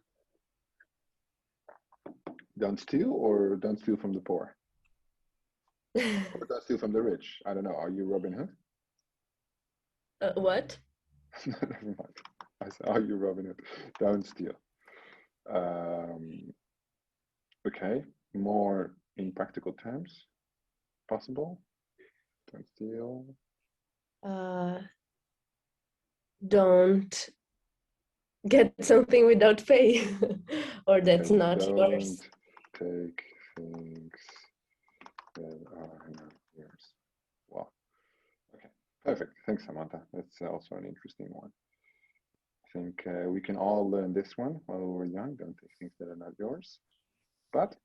Don't steal, or don't steal from the poor? Or don't steal from the rich? I don't know. Are you Robin Hood? What? Never mind. I said, are you Robin Hood? Don't steal. Okay. More in practical terms possible? Don't steal. Don't get something without pay, or that's not yours. Don't take things that are not yours. Well, okay, perfect. Thanks, Samantha. That's also an interesting one. I think we can all learn this one while we were young. Don't take things that are not yours. But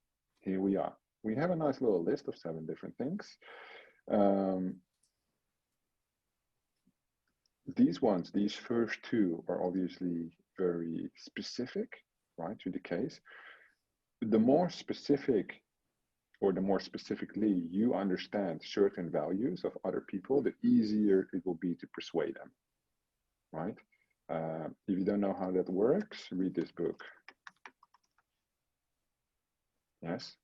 here we are. We have a nice little list of 7 different things. These first 2 are obviously very specific, right, to the case. The more specific, or the more specifically you understand certain values of other people, the easier it will be to persuade them, right? If you don't know how that works, read this book. Yes.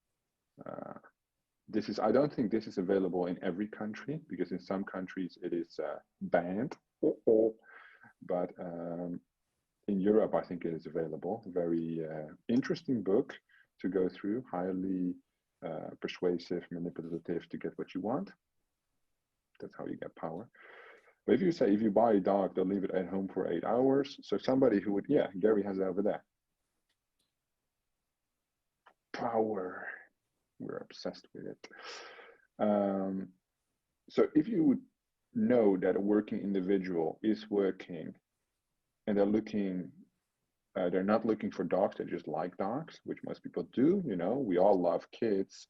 I don't think this is available in every country, because in some countries it is banned. But in Europe, I think it is available. Very interesting book to go through, highly persuasive, manipulative to get what you want. That's how you get power. But if you buy a dog, they'll leave it at home for 8 hours. So somebody who would, yeah, Gary has it over there. Power. We're obsessed with it. So if you would know that a working individual is working and they're not looking for dogs, they just like dogs, which most people do, you know, we all love kids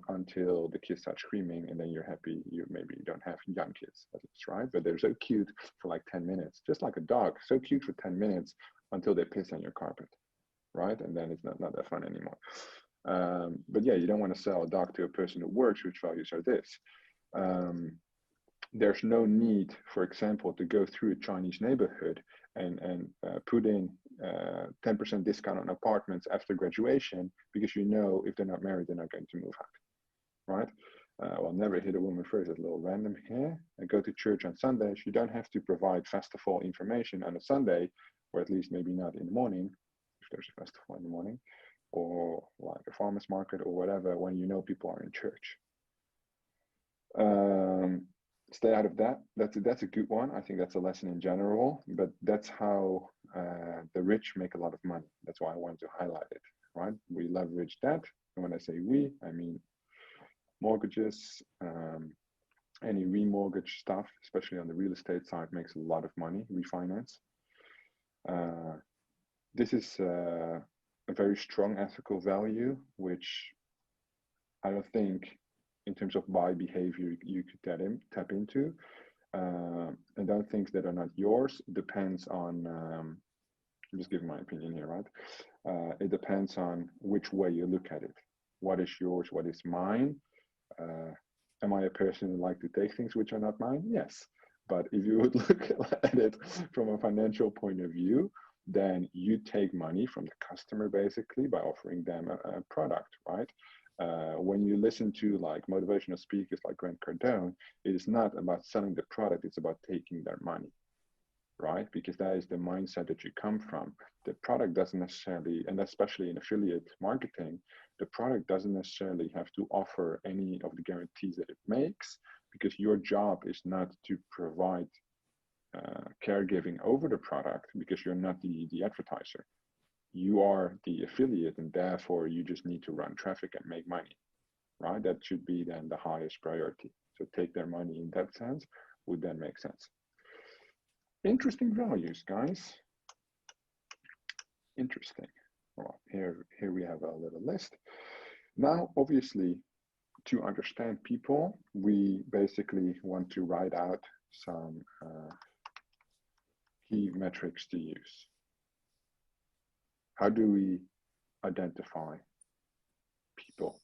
until the kids start screaming, and then you're happy you don't have young kids, at least, right? But they're so cute for like 10 minutes, just like a dog, so cute for 10 minutes until they piss on your carpet, right? And then it's not that fun anymore. But yeah, you don't want to sell a dog to a person who works, which values are this. There's no need, for example, to go through a Chinese neighborhood and put in 10% discount on apartments after graduation, because you know if they're not married, they're not going to move out, right? Well, never hit a woman first, that's a little random here. And go to church on Sundays. You don't have to provide festival information on a Sunday, or at least maybe not in the morning, if there's a festival in the morning, or like a farmer's market or whatever, when you know people are in church. Stay out of that. That's a good one. I think that's a lesson in general, but that's how the rich make a lot of money. That's why I wanted to highlight it, right? We leverage that. And when I say we, I mean mortgages, any remortgage stuff, especially on the real estate side, makes a lot of money, refinance. This is a very strong ethical value, which I don't think in terms of buy behavior you could tap into. And don't things that are not yours depends on, I'm just giving my opinion here, right? It depends on which way you look at it. What is yours? What is mine? Am I a person who like to take things which are not mine? Yes. But if you would look at it from a financial point of view, then you take money from the customer basically by offering them a product, right? When you listen to like motivational speakers like Grant Cardone, it is not about selling the product, it's about taking their money, right? Because that is the mindset that you come from. The product doesn't necessarily, and especially in affiliate marketing, the product doesn't necessarily have to offer any of the guarantees that it makes, because your job is not to provide caregiving over the product, because you're not the advertiser. You are the affiliate, and therefore you just need to run traffic and make money, right? That should be then the highest priority. So take their money in that sense would then make sense. Interesting values, guys. Interesting. All right, here we have a little list. Now, obviously, to understand people, we basically want to write out some key metrics to use. How do we identify people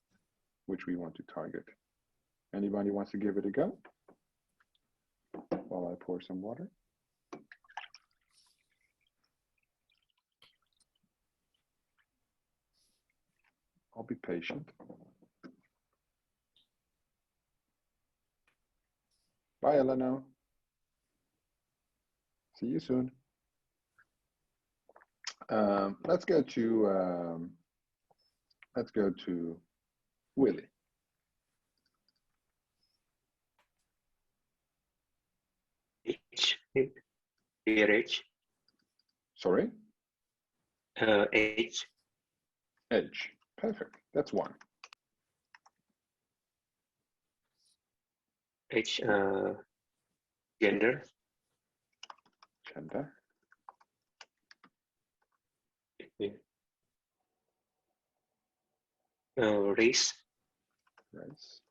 which we want to target? Anybody wants to give it a go? While I pour some water. I'll be patient. Bye, Elena. See you soon. Let's go to Willie. H. Dear H. Sorry? H. H. Perfect. That's one. H. Gender. Gender. Race. Race.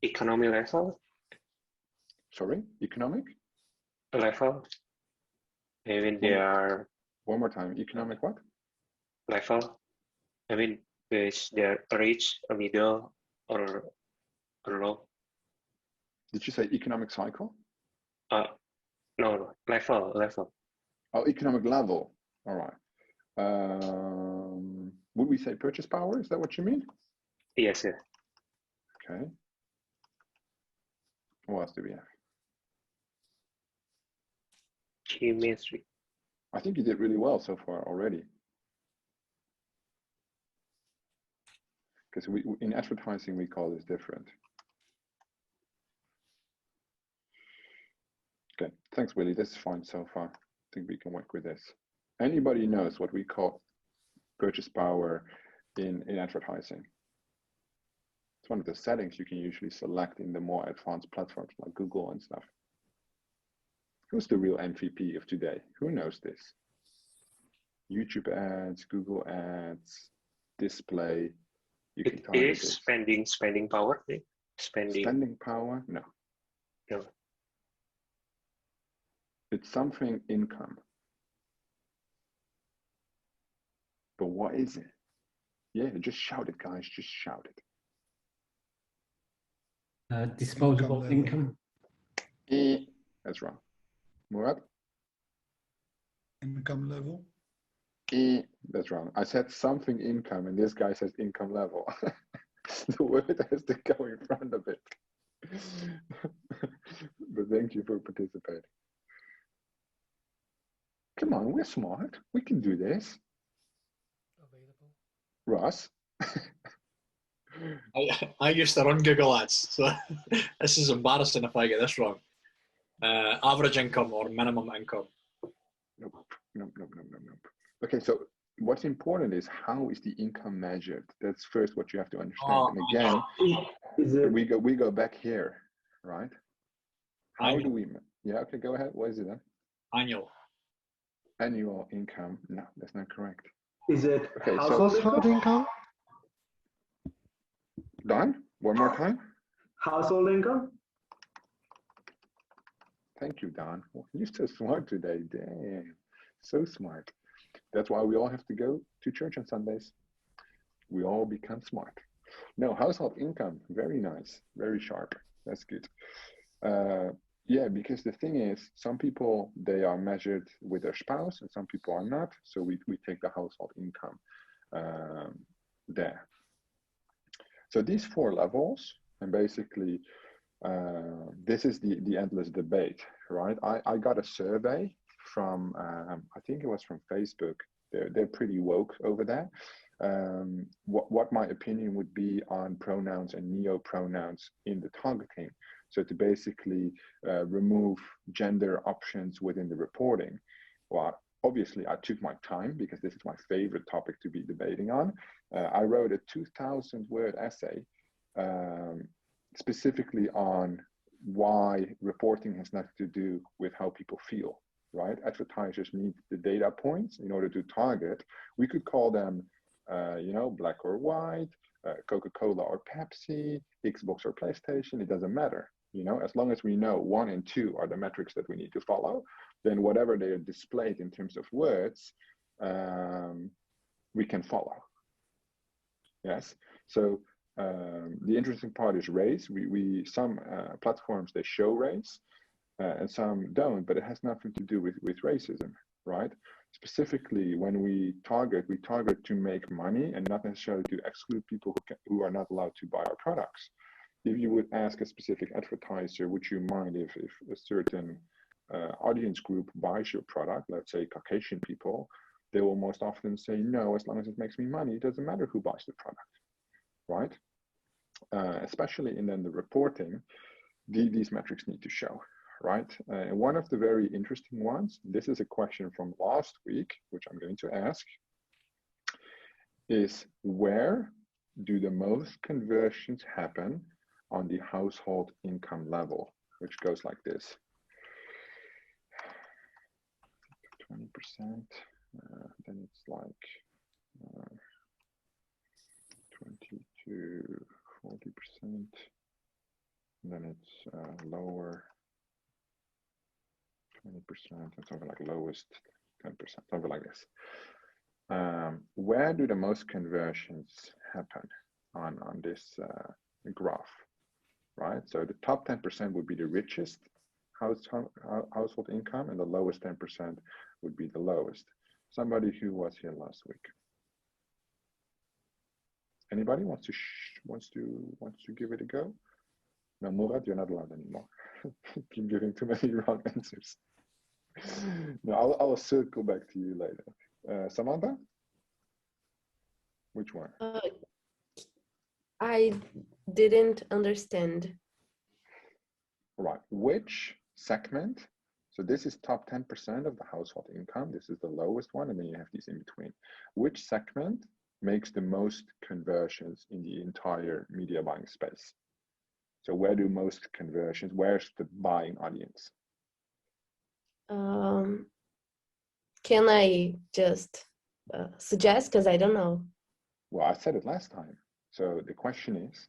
Economy level. Sorry, economic? Level. I mean, they are. One more time, economic what? Level. I mean, is there rich, a middle, or low? Did you say economic cycle? No, level. Oh, economic level. All right. Would we say purchase power? Is that what you mean? Yes, yeah. Okay. What else do we have? Chemistry. I think you did really well so far already. Because in advertising, we call this different. Okay, thanks, Willie. This is fine so far. I think we can work with this. Anybody knows what we call purchase power in advertising? It's one of the settings you can usually select in the more advanced platforms like Google and stuff. Who's the real MVP of today? Who knows this? YouTube ads, Google ads, display. You can target It is spending power. Spending power? No. No. It's something income. But what is it? Yeah, just shout it, guys. Just shout it. Disposable income. That's wrong. Murad? Income level. That's wrong. I said something income, and this guy says income level. The word has to go in front of it. But thank you for participating. Come on, we're smart. We can do this. Available. Russ? I used to run Google Ads, so this is embarrassing if I get this wrong. Average income or minimum income. Nope. Okay, so what's important is how is the income measured? That's first what you have to understand. And again, we go back here, right? How do we? Yeah, okay, go ahead. What is it then? Annual income. No, that's not correct. Is it okay? Household income. Done. One more time. Household income. Thank you, Don. Well, you're so smart today. Damn, so smart. That's why we all have to go to church on Sundays. We all become smart. No, household income. Very nice. Very sharp. That's good. Yeah, because the thing is, some people, they are measured with their spouse and some people are not. So we take the household income there. So these 4 levels, and basically, this is the endless debate, right? I got a survey from, I think it was from Facebook. They're pretty woke over there. What my opinion would be on pronouns and neo-pronouns in the targeting. So to basically remove gender options within the reporting. Well, obviously I took my time because this is my favorite topic to be debating on. I wrote a 2,000 word essay specifically on why reporting has nothing to do with how people feel, right? Advertisers need the data points in order to target. We could call them, black or white, Coca-Cola or Pepsi, Xbox or PlayStation, it doesn't matter. As long as we know 1 and 2 are the metrics that we need to follow, then whatever they are displayed in terms of words, we can follow. Yes. So the interesting part is race. Some platforms, they show race and some don't, but it has nothing to do with racism, right? Specifically, when we target to make money and not necessarily to exclude people who are not allowed to buy our products. If you would ask a specific advertiser, would you mind if a certain audience group buys your product, let's say Caucasian people, they will most often say no, as long as it makes me money, it doesn't matter who buys the product, right? Especially in then the reporting, these metrics need to show, right? And one of the very interesting ones, this is a question from last week, which I'm going to ask, is where do the most conversions happen on the household income level, which goes like this. 20%, then it's like 20 to 40%, then it's lower 20%, and something like lowest 10%, something like this. Where do the most conversions happen on this graph, right? So the top 10% would be the richest household income, and the lowest 10% would be the lowest. Somebody who was here last week. Anybody wants to give it a go? No, Murat, you're not allowed anymore. Keep giving too many wrong answers. No, I'll circle back to you later. Samantha? Which one? I didn't understand. Right. Which segment? So this is top 10% of the household income. This is the lowest one, and then you have these in between. Which segment makes the most conversions in the entire media buying space? So where do most conversions, where's the buying audience? Can I just suggest, because I don't know? Well, I said it last time. So the question is,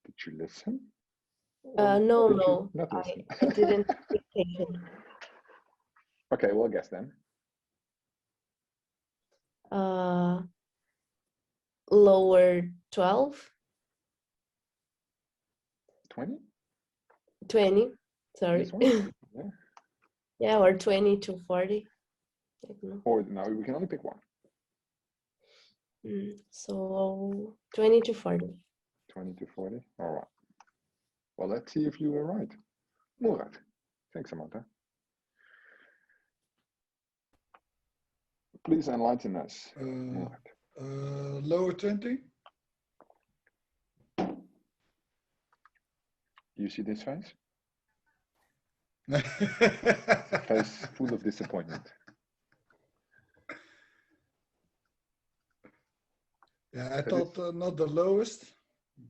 did you listen? No, not listen? I didn't pay attention. Okay, well, guess then. Lower 12? 20? 20, sorry. Yeah. Yeah, or 20 to 40. I don't know. Or no, we can only pick one. So 20 to 40. 20 to 40, all right. Well, let's see if you were right. Murat. Thanks, Samantha. Please enlighten us. Lower 20? You see this face? Face full of disappointment. Yeah, I thought not the lowest,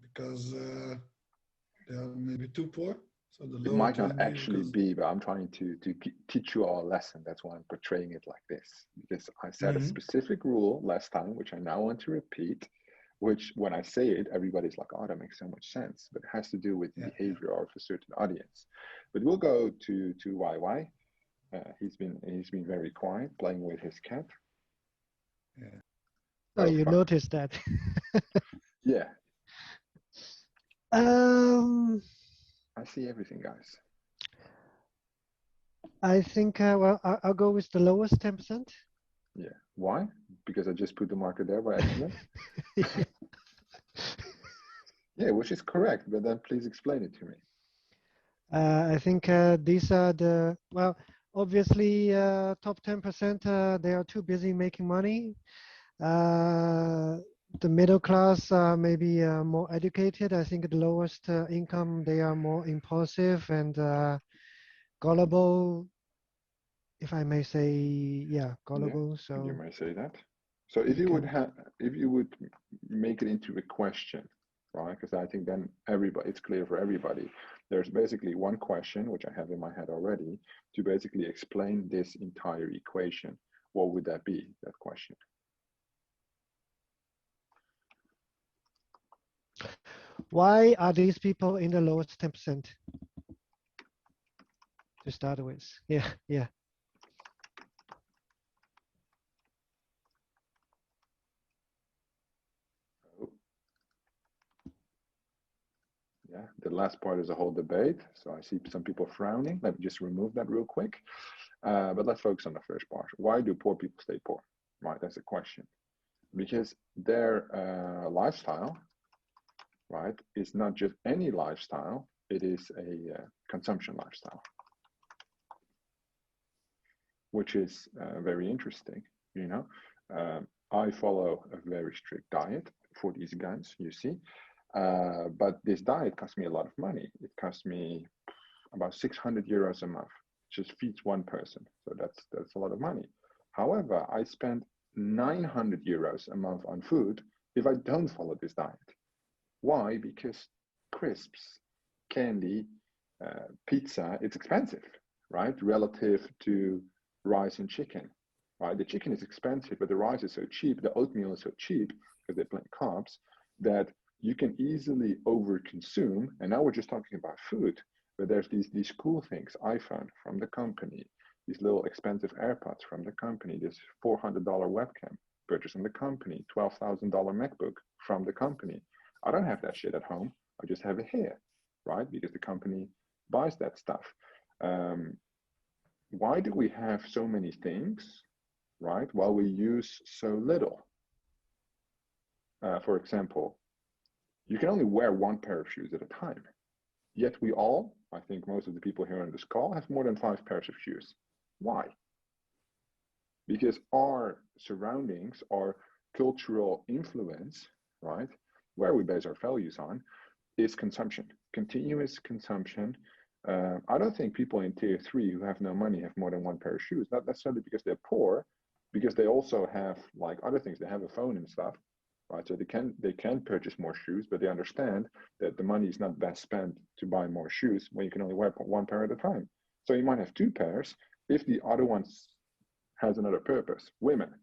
because they are maybe too poor. So the It might not actually be, but I'm trying to teach you all a lesson. That's why I'm portraying it like this. Because I said a specific rule last time, which I now want to repeat, which when I say it, everybody's like, oh, that makes so much sense. But it has to do with behavior of a certain audience. But we'll go to YY. He's been very quiet, playing with his cat. Yeah. Oh, you noticed that. Yeah. I see everything, guys. I think, well, I'll go with the lowest 10%. Yeah. Why? Because I just put the marker there by accident? Yeah, which is correct, but then please explain it to me. I think these are the, well, obviously top 10%, they are too busy making money. The middle class are maybe more educated. I think the lowest income, they are more impulsive and gullible, if I may say, yeah, gullible. Yeah, so you may say that. So if you would make it into a question, right? Because I think then it's clear for everybody. There's basically one question, which I have in my head already, to basically explain this entire equation. What would that be, that question? Why are these people in the lowest 10%? To start with, yeah. Yeah, the last part is a whole debate. So I see some people frowning. Let me just remove that real quick. But let's focus on the first part. Why do poor people stay poor? Right, that's a question. Because their lifestyle, right, is not just any lifestyle. It is a consumption lifestyle, which is very interesting. You know, I follow a very strict diet for these guys, you see. But this diet costs me a lot of money. It costs me about 600 euros a month. Just feeds one person. So that's a lot of money. However, I spend 900 euros a month on food if I don't follow this diet. Why? Because crisps, candy, pizza, it's expensive, right? Relative to rice and chicken, right? The chicken is expensive, but the rice is so cheap, the oatmeal is so cheap because they plant carbs that you can easily overconsume. And now we're just talking about food, but there's these cool things, iPhone from the company, these little expensive AirPods from the company, this $400 webcam purchase from the company, $12,000 MacBook from the company. I don't have that shit at home. I just have it here, right? Because the company buys that stuff. Why do we have so many things, right, while we use so little? For example, you can only wear one pair of shoes at a time. Yet we all, I think most of the people here on this call, have more than 5 pairs of shoes. Why? Because our surroundings, our cultural influence, right, where we base our values on, is consumption, continuous consumption. I don't think people in tier 3 who have no money have more than 1 pair of shoes, not necessarily because they're poor, because they also have like other things. They have a phone and stuff, right? So they can purchase more shoes, but they understand that the money is not best spent to buy more shoes when you can only wear 1 pair at a time. So you might have 2 pairs if the other one has another purpose. Women,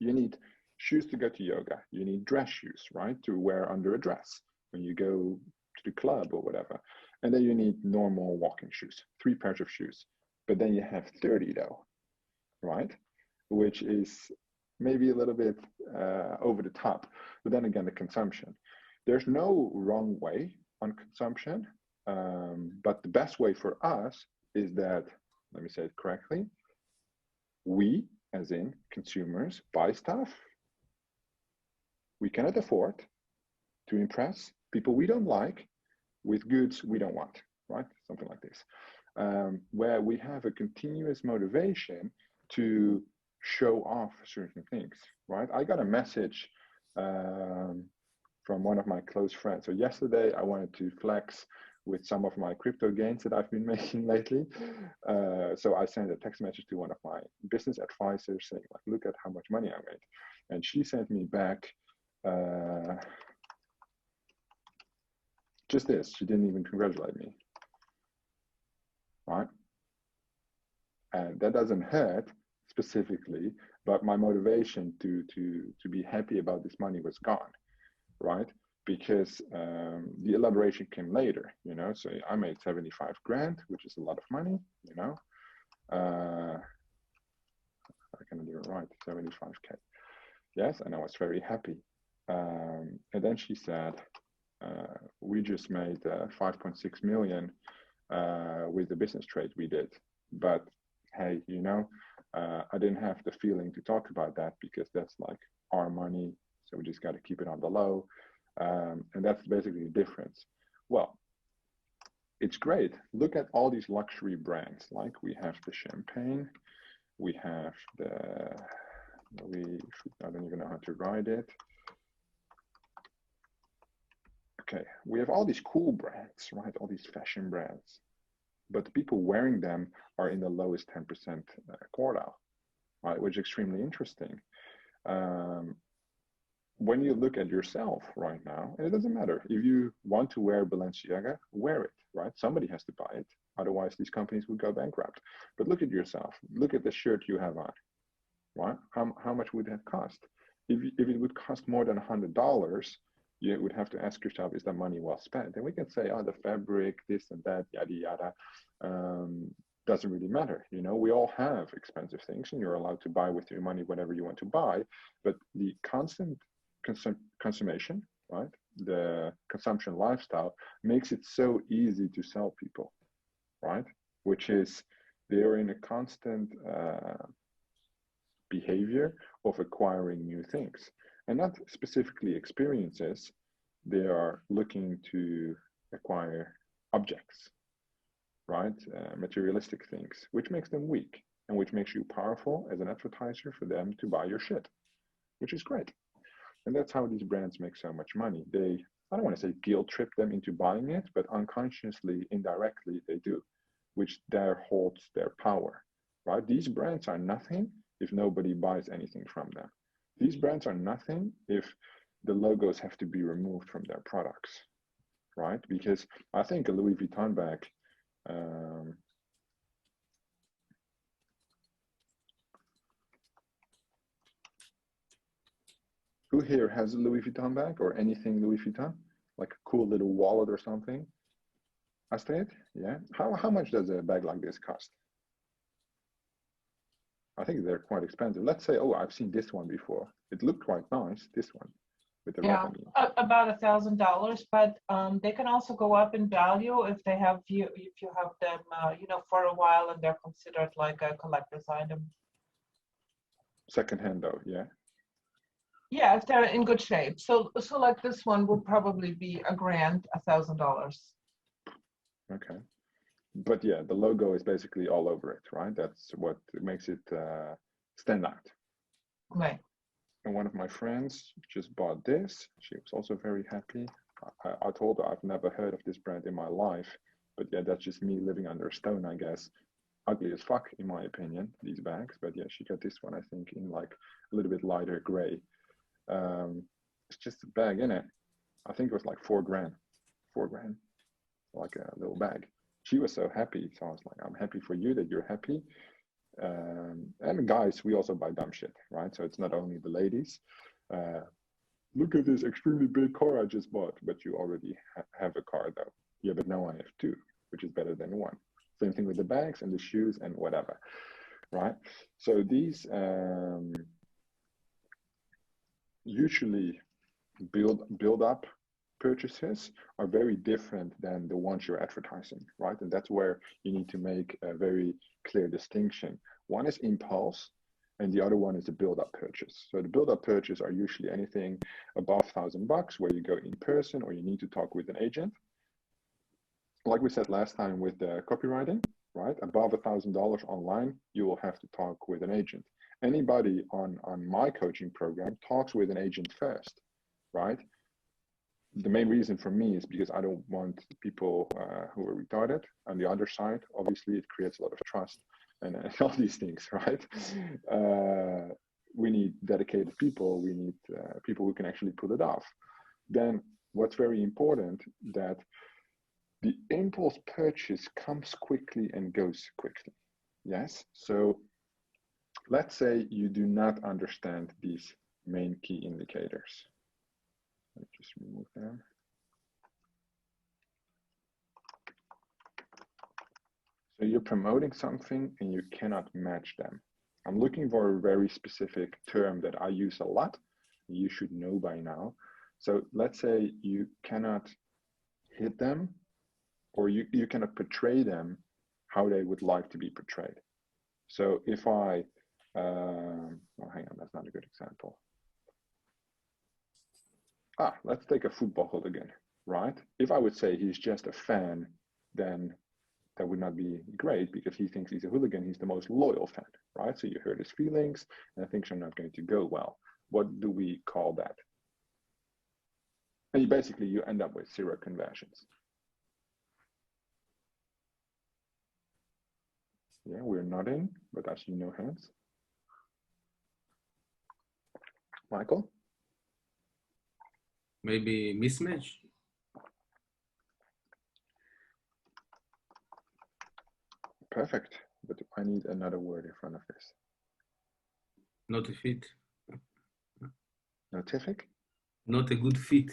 you need shoes to go to yoga. You need dress shoes, right, to wear under a dress when you go to the club or whatever. And then you need normal walking shoes, 3 pairs of shoes. But then you have 30 though, right? Which is maybe a little bit over the top. But then again, the consumption. There's no wrong way on consumption, but the best way for us is that, let me say it correctly, we, as in consumers, buy stuff we cannot afford to impress people we don't like with goods we don't want, right? Something like this, where we have a continuous motivation to show off certain things, right? I got a message from one of my close friends. So yesterday I wanted to flex with some of my crypto gains that I've been making lately. So I sent a text message to one of my business advisors saying, like, look at how much money I made. And she sent me back just this. She didn't even congratulate me, right? And that doesn't hurt specifically, but my motivation to be happy about this money was gone, right? Because the elaboration came later, you know. So I made 75 grand, which is a lot of money, you know. I cannot even write 75K. Yes, and I was very happy. And then she said, we just made 5.6 million with the business trade we did. But hey, you know, I didn't have the feeling to talk about that because that's like our money. So we just got to keep it on the low. And that's basically the difference. Well, it's great. Look at all these luxury brands. Like we have the champagne, we have I don't even know how to write it. Okay, we have all these cool brands, right? All these fashion brands, but the people wearing them are in the lowest 10% quartile, right? Which is extremely interesting. when you look at yourself right now, and it doesn't matter if you want to wear Balenciaga, wear it, right? Somebody has to buy it. Otherwise, these companies would go bankrupt. But look at yourself. Look at the shirt you have on, right? How much would that cost? If it would cost more than $100, you would have to ask yourself, is that money well spent? And we can say, oh, the fabric, this and that, yada, yada. Doesn't really matter. You know, we all have expensive things and you're allowed to buy with your money whatever you want to buy. But the constant consummation, right? The consumption lifestyle makes it so easy to sell people, right? Which is they're in a constant behavior of acquiring new things, and not specifically experiences. They are looking to acquire objects, right? Materialistic things, which makes them weak and which makes you powerful as an advertiser for them to buy your shit, which is great. And that's how these brands make so much money. They, I don't want to say guilt trip them into buying it, but unconsciously, indirectly, they do, which there holds their power, right? These brands are nothing if nobody buys anything from them. These brands are nothing if the logos have to be removed from their products, right? Because I think a Louis Vuitton bag, who here has a Louis Vuitton bag or anything Louis Vuitton? Like a cool little wallet or something? Astrid, yeah? How much does a bag like this cost? I think they're quite expensive. Let's say, oh, I've seen this one before. It looked quite nice, this one, with the Yeah, revenue. about $1,000, but they can also go up in value if they have you, if you have them, you know, for a while and they're considered like a collector's item. Secondhand though, yeah. Yeah, if they're in good shape. So like this one would probably be $1,000, $1,000. Okay. But yeah, the logo is basically all over it, right? That's what makes it stand out. Right. And one of my friends just bought this. She was also very happy. I told her I've never heard of this brand in my life, but yeah, that's just me living under a stone, I guess. Ugly as fuck, in my opinion, these bags. But yeah, she got this one, I think, in like a little bit lighter gray. It's just a bag, innit? I think it was like $4 grand, like a little bag. She was so happy. So I was like, I'm happy for you that you're happy. And guys, we also buy dumb shit, right? So it's not only the ladies. Look at this extremely big car I just bought, but you already have a car though. Yeah, but now I have two, which is better than one. Same thing with the bags and the shoes and whatever, right? So these usually build up purchases are very different than the ones you're advertising, right? And that's where you need to make a very clear distinction. One is impulse and the other one is a build-up purchase. So the build-up purchase are usually anything above $1,000 where you go in person or you need to talk with an agent. Like we said last time with the copywriting, right? Above $1,000 online, you will have to talk with an agent. Anybody on my coaching program talks with an agent first, right? The main reason for me is because I don't want people who are retarded. On the other side, obviously, it creates a lot of trust and all these things, right? We need dedicated people. We need people who can actually pull it off. Then what's very important that the impulse purchase comes quickly and goes quickly. Yes. So let's say you do not understand these main key indicators. Let me just remove them. So you're promoting something and you cannot match them. I'm looking for a very specific term that I use a lot. You should know by now. So let's say you cannot hit them or you cannot portray them how they would like to be portrayed. So if I, oh, hang on, that's not a good example. Let's take a football hooligan, right? If I would say he's just a fan, then that would not be great because he thinks he's a hooligan. He's the most loyal fan, right? So you hurt his feelings and things are not going to go well. What do we call that? And you end up with 0 conversions. Yeah, we're nodding, but I see no hands. Michael? Maybe mismatch. Perfect, but I need another word in front of this. Not a fit. Notific? Not a good fit.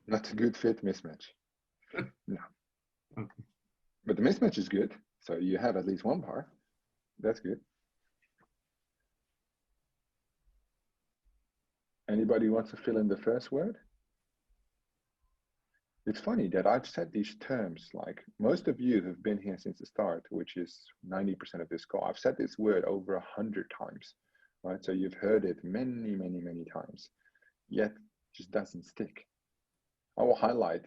Not a good fit, mismatch. No. Okay. But the mismatch is good, so you have at least one part. That's good. Anybody wants to fill in the first word? It's funny that I've said these terms, like most of you have been here since the start, which is 90% of this call. I've said this word over 100 times, right? So you've heard it many, many, many times, yet it just doesn't stick. I will highlight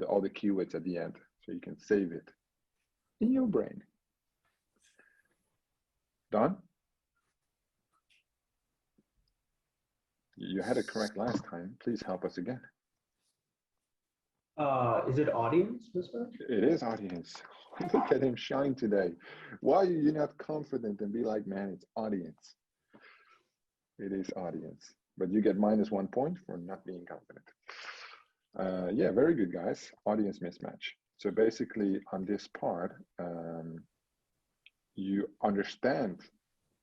all the keywords at the end so you can save it in your brain. Done? You had it correct last time. Please help us again. Is it audience, Mr.? It is audience. Look at him shine today. Why are you not confident and be like, man, it's audience? It is audience. But you get -1 point for not being confident. Yeah, very good, guys. Audience mismatch. So basically on this part, you understand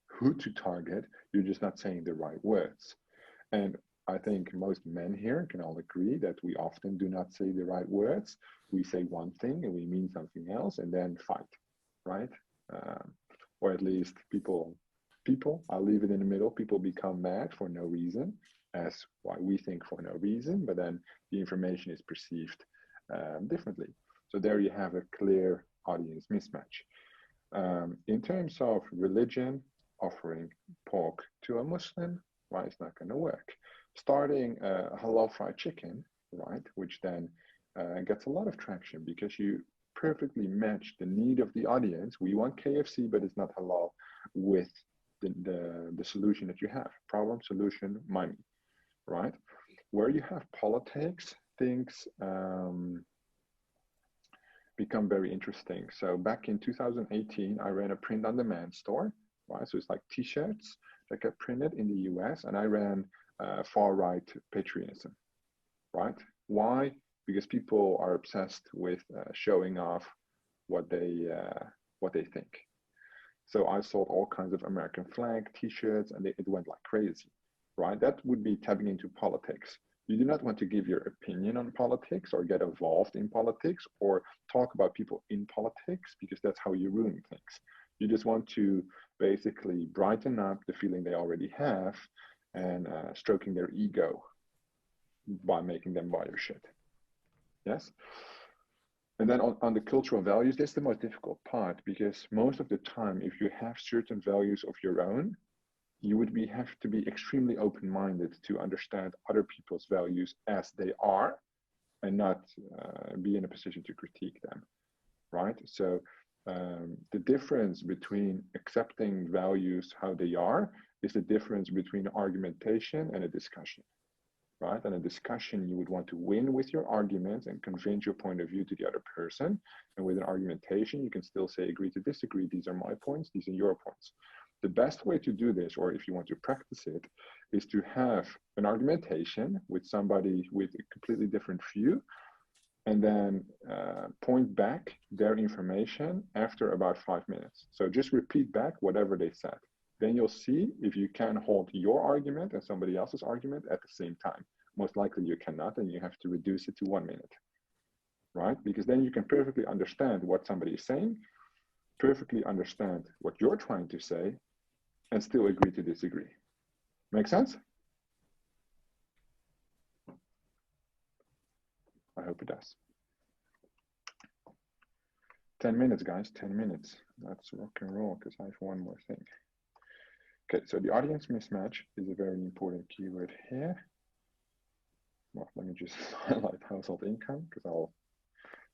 who to target. You're just not saying the right words. And I think most men here can all agree that we often do not say the right words. We say one thing and we mean something else and then fight, right? Or at least people, I'll leave it in the middle, people become mad for no reason, as why we think for no reason, but then the information is perceived differently. So there you have a clear audience mismatch. In terms of religion, offering pork to a Muslim, why it's not going to work. Starting halal fried chicken, right, which then gets a lot of traction because you perfectly match the need of the audience. We want KFC, but it's not halal, with the solution that you have. Problem, solution, money, right? Where you have politics, things become very interesting. So back in 2018, I ran a print-on-demand store, right? So it's like T-shirts that get printed in the US, and I ran far-right patriotism, right? Why? Because people are obsessed with showing off what they think. So I sold all kinds of American flag T-shirts, and it went like crazy, right? That would be tapping into politics. You do not want to give your opinion on politics or get involved in politics or talk about people in politics, because that's how you ruin things. You just want to basically brighten up the feeling they already have and stroking their ego by making them buy your shit. Yes? And then on the cultural values, that's the most difficult part, because most of the time, if you have certain values of your own, you would have to be extremely open-minded to understand other people's values as they are and not be in a position to critique them, right? So the difference between accepting values how they are is the difference between argumentation and a discussion, right? And a discussion, you would want to win with your arguments and convince your point of view to the other person. And with an argumentation, you can still say, agree to disagree. These are my points, these are your points. The best way to do this, or if you want to practice it, is to have an argumentation with somebody with a completely different view, and then point back their information after about 5 minutes. So just repeat back whatever they said. Then you'll see if you can hold your argument and somebody else's argument at the same time. Most likely you cannot, and you have to reduce it to 1 minute, right? Because then you can perfectly understand what somebody is saying, perfectly understand what you're trying to say, and still agree to disagree. Make sense? I hope it does. 10 minutes, guys, 10 minutes. Let's rock and roll, because I have one more thing. Okay, so the audience mismatch is a very important keyword here. Well, let me just highlight household income, because I'll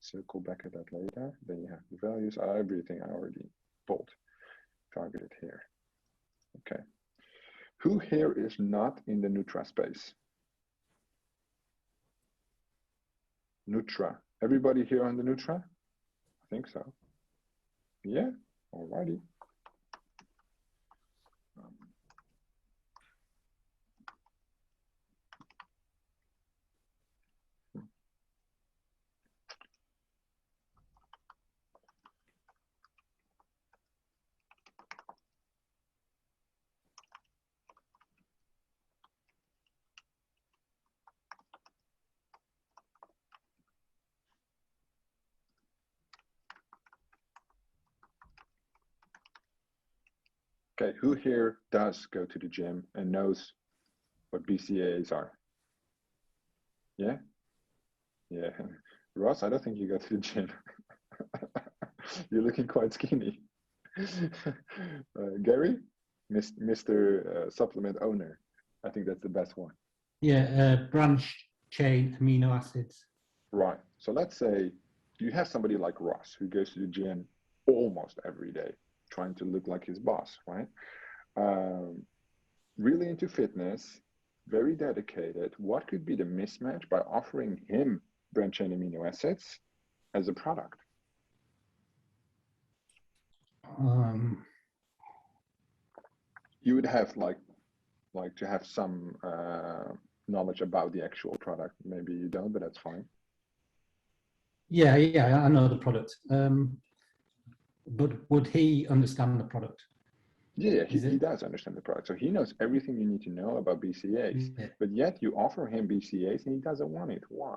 circle back at that later. Then you have the values, everything I already pulled, targeted here. Okay. Who here is not in the Nutra space? Nutra. Everybody here on the Nutra? I think so. Yeah, alrighty. Okay, who here does go to the gym and knows what BCAAs are? Yeah? Yeah. Ross, I don't think you go to the gym. You're looking quite skinny. Gary, Mr. Supplement owner. I think that's the best one. Yeah, branch chain amino acids. Right. So let's say you have somebody like Ross who goes to the gym almost every day, trying to look like his boss, right? Really into fitness, very dedicated. What could be the mismatch by offering him branch chain amino acids as a product? You would have like to have some knowledge about the actual product. Maybe you don't, but that's fine. Yeah, I know the product. But would he understand the product? Yeah, he does understand the product. So he knows everything you need to know about BCAAs, but yet you offer him BCAAs and he doesn't want it. Why?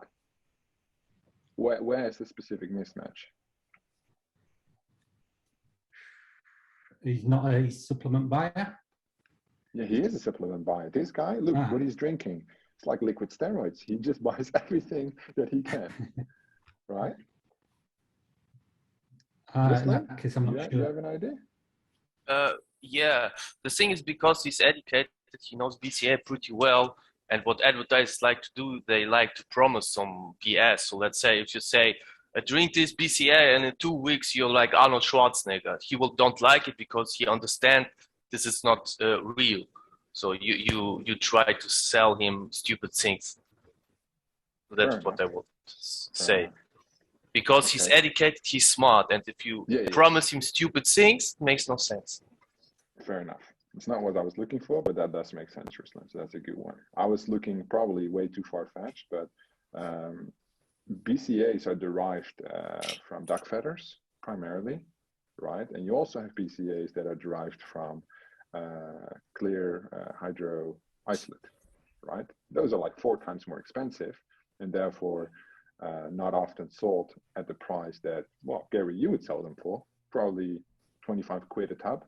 Where is the specific mismatch? He's not a supplement buyer? Yeah, he is a supplement buyer. This guy, look what he's drinking. It's like liquid steroids. He just buys everything that he can, right? In that case, I'm not sure. You have an idea? Yeah, the thing is because he's educated, he knows BCA pretty well, and what advertisers like to do, they like to promise some BS. So let's say if you say, drink this BCA and in 2 weeks you're like Arnold Schwarzenegger, he don't like it because he understands this is not real. So you try to sell him stupid things. That's what I would say. Because he's educated, he's smart, and if you promise him stupid things, it makes no sense. Fair enough. It's not what I was looking for, but that does make sense, Ruslan. So that's a good one. I was looking probably way too far-fetched, but BCAAs are derived from duck feathers primarily, right? And you also have BCAAs that are derived from clear hydro isolate, right? Those are like 4 times more expensive and therefore not often sold at the price that, well, Gary, you would sell them for, probably 25 quid a tub.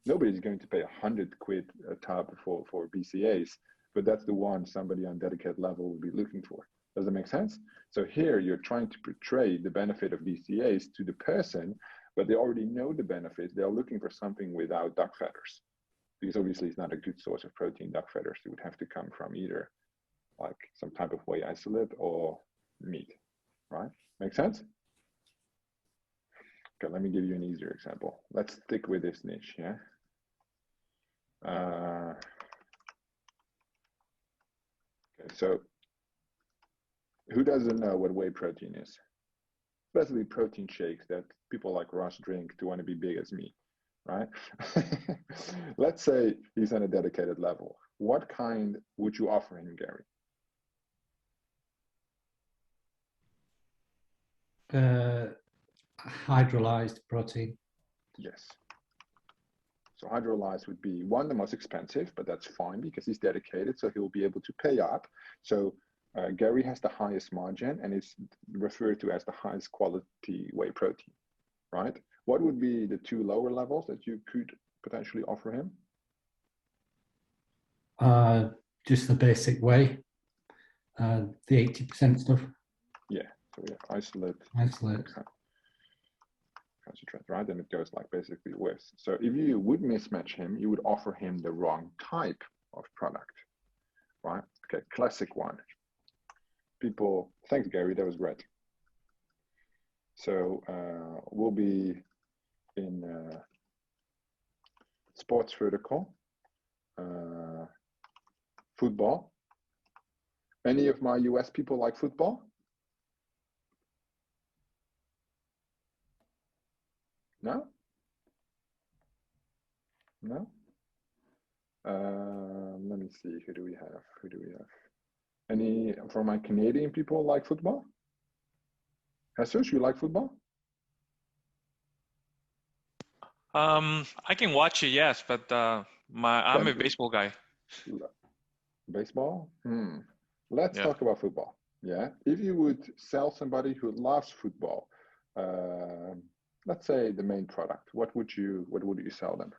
Nobody's going to pay 100 quid a tub for BCAAs, but that's the one somebody on dedicated level will be looking for. Does that make sense? So here you're trying to portray the benefit of BCAAs to the person, but they already know the benefits. They're looking for something without duck feathers, because obviously it's not a good source of protein, duck feathers. It would have to come from either like some type of whey isolate or meat, right? Make sense? Okay, let me give you an easier example. Let's stick with this niche, yeah? Okay, so who doesn't know what whey protein is? Especially protein shakes that people like Ross drink to want to be big as me, right? Let's say he's on a dedicated level. What kind would you offer him, Gary? Hydrolyzed protein. Yes. So hydrolyzed would be one, the most expensive, but that's fine because he's dedicated, so he'll be able to pay up. So Gary has the highest margin and it's referred to as the highest quality whey protein, right? What would be the 2 lower levels that you could potentially offer him? Just the basic whey, the 80% stuff. Yeah, so we have isolate. Concentrate, right? And it goes like basically with. So if you would mismatch him, you would offer him the wrong type of product, right? Okay, classic one. People, thanks Gary, that was great. So we'll be in sports vertical, football. Any of my US people like football? No? No? Let me see, who do we have? Any from my Canadian people like football? Jesus, you like football? I can watch it, yes, but I'm a baseball guy. Baseball? Let's talk about football. Yeah. If you would sell somebody who loves football, let's say the main product, what would you sell them?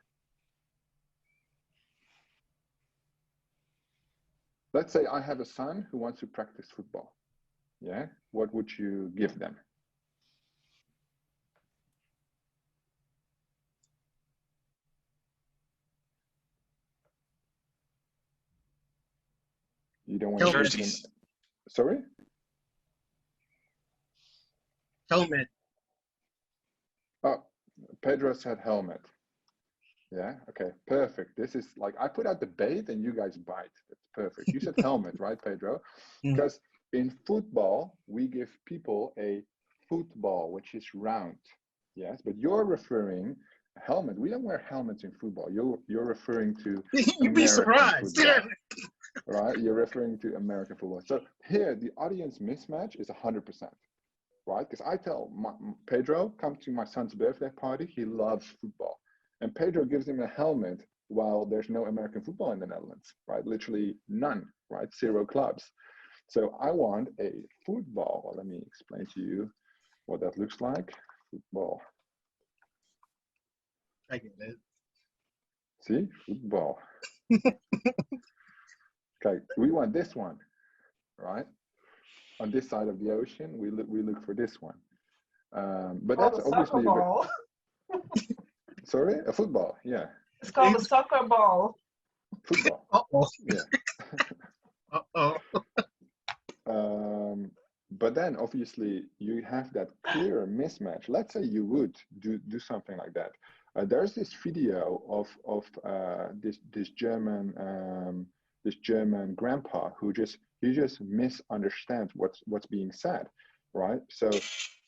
let's say I have a son who wants to practice football. Yeah, what would you give them? You don't want to give them. Jerseys. Sorry? Helmet. Oh, Pedro said helmet. Yeah, okay, perfect. This is like, I put out the bait and you guys bite. That's perfect. You said helmet, right, Pedro? Because in football, we give people a football, which is round. Yes, but you're referring helmet. We don't wear helmets in football. You're referring to You'd be surprised. football, right? You're referring to American football. So here, the audience mismatch is 100%, right? Because I tell Pedro, come to my son's birthday party. He loves football. And Pedro gives him a helmet while there's no American football in the Netherlands, right? Literally none, right? 0 clubs. So I want a football. Well, let me explain to you what that looks like. Football. I get it. See? Football. Okay, we want this one, right? On this side of the ocean, we look for this one. But that's obviously... Sorry? A football, yeah. It's called a soccer ball. Football. Uh-oh. Yeah. Uh-oh. But then obviously you have that clear mismatch. Let's say you would do something like that. There's this video of this German grandpa who just misunderstands what's being said, right? So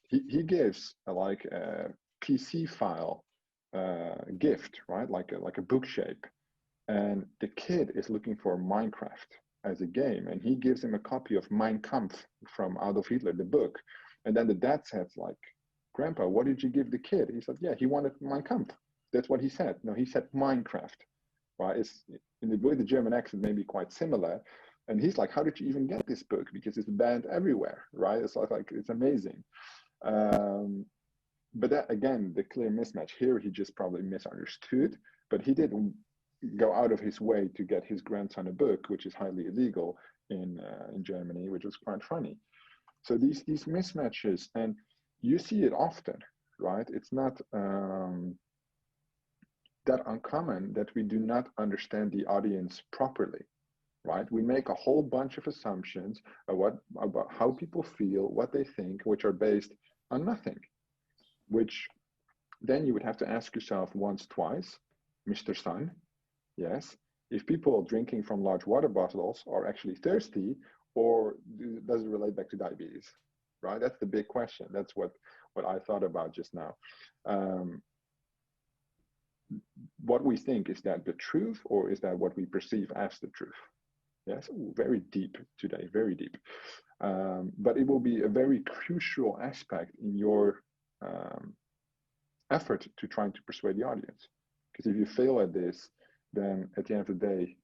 he gives like a PC file gift, right? Like a book shape, and the kid is looking for Minecraft as a game, and he gives him a copy of Mein Kampf from Adolf Hitler, the book, and then the dad says like, "Grandpa, what did you give the kid?" He said, "Yeah, he wanted Mein Kampf." That's what he said. No, he said Minecraft, right? It's in the way the German accent may be quite similar, and he's like, "How did you even get this book? Because it's banned everywhere, right?" It's like it's amazing. But that, again, the clear mismatch here, he just probably misunderstood, but he didn't go out of his way to get his grandson a book, which is highly illegal in Germany, which was quite funny. So these mismatches, and you see it often, right? It's not that uncommon that we do not understand the audience properly, right? We make a whole bunch of assumptions about how people feel, what they think, which are based on nothing, which then you would have to ask yourself once, twice, Mr. Sun, yes, if people drinking from large water bottles are actually thirsty, or does it relate back to diabetes, right? That's the big question. That's what I thought about just now. What we think, is that the truth, or is that what we perceive as the truth? Yes, very deep today, very deep. But it will be a very crucial aspect in your effort to trying to persuade the audience. Because if you fail at this, then at the end of the day,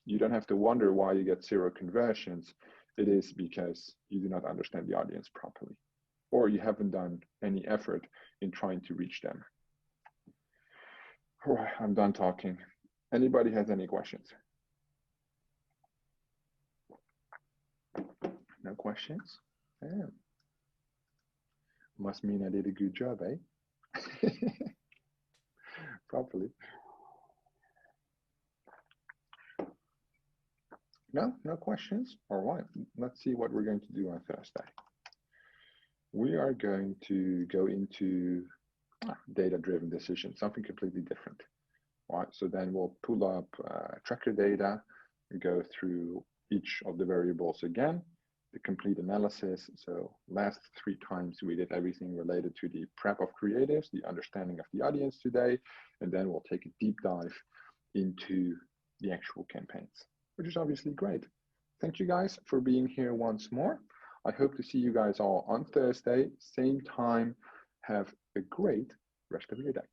you don't have to wonder why you get 0 conversions. It is because you do not understand the audience properly, or you haven't done any effort in trying to reach them. All right, I'm done talking. Anybody has any questions? No questions? Yeah. Must mean I did a good job, eh? Properly. No questions? All right, let's see what we're going to do on Thursday. We are going to go into data-driven decisions, something completely different. All right, so then we'll pull up tracker data and go through each of the variables again, the complete analysis. So last 3 times we did everything related to the prep of creatives, the understanding of the audience today, and then we'll take a deep dive into the actual campaigns, which is obviously great. Thank you guys for being here once more. I hope to see you guys all on Thursday, same time. Have a great rest of your day.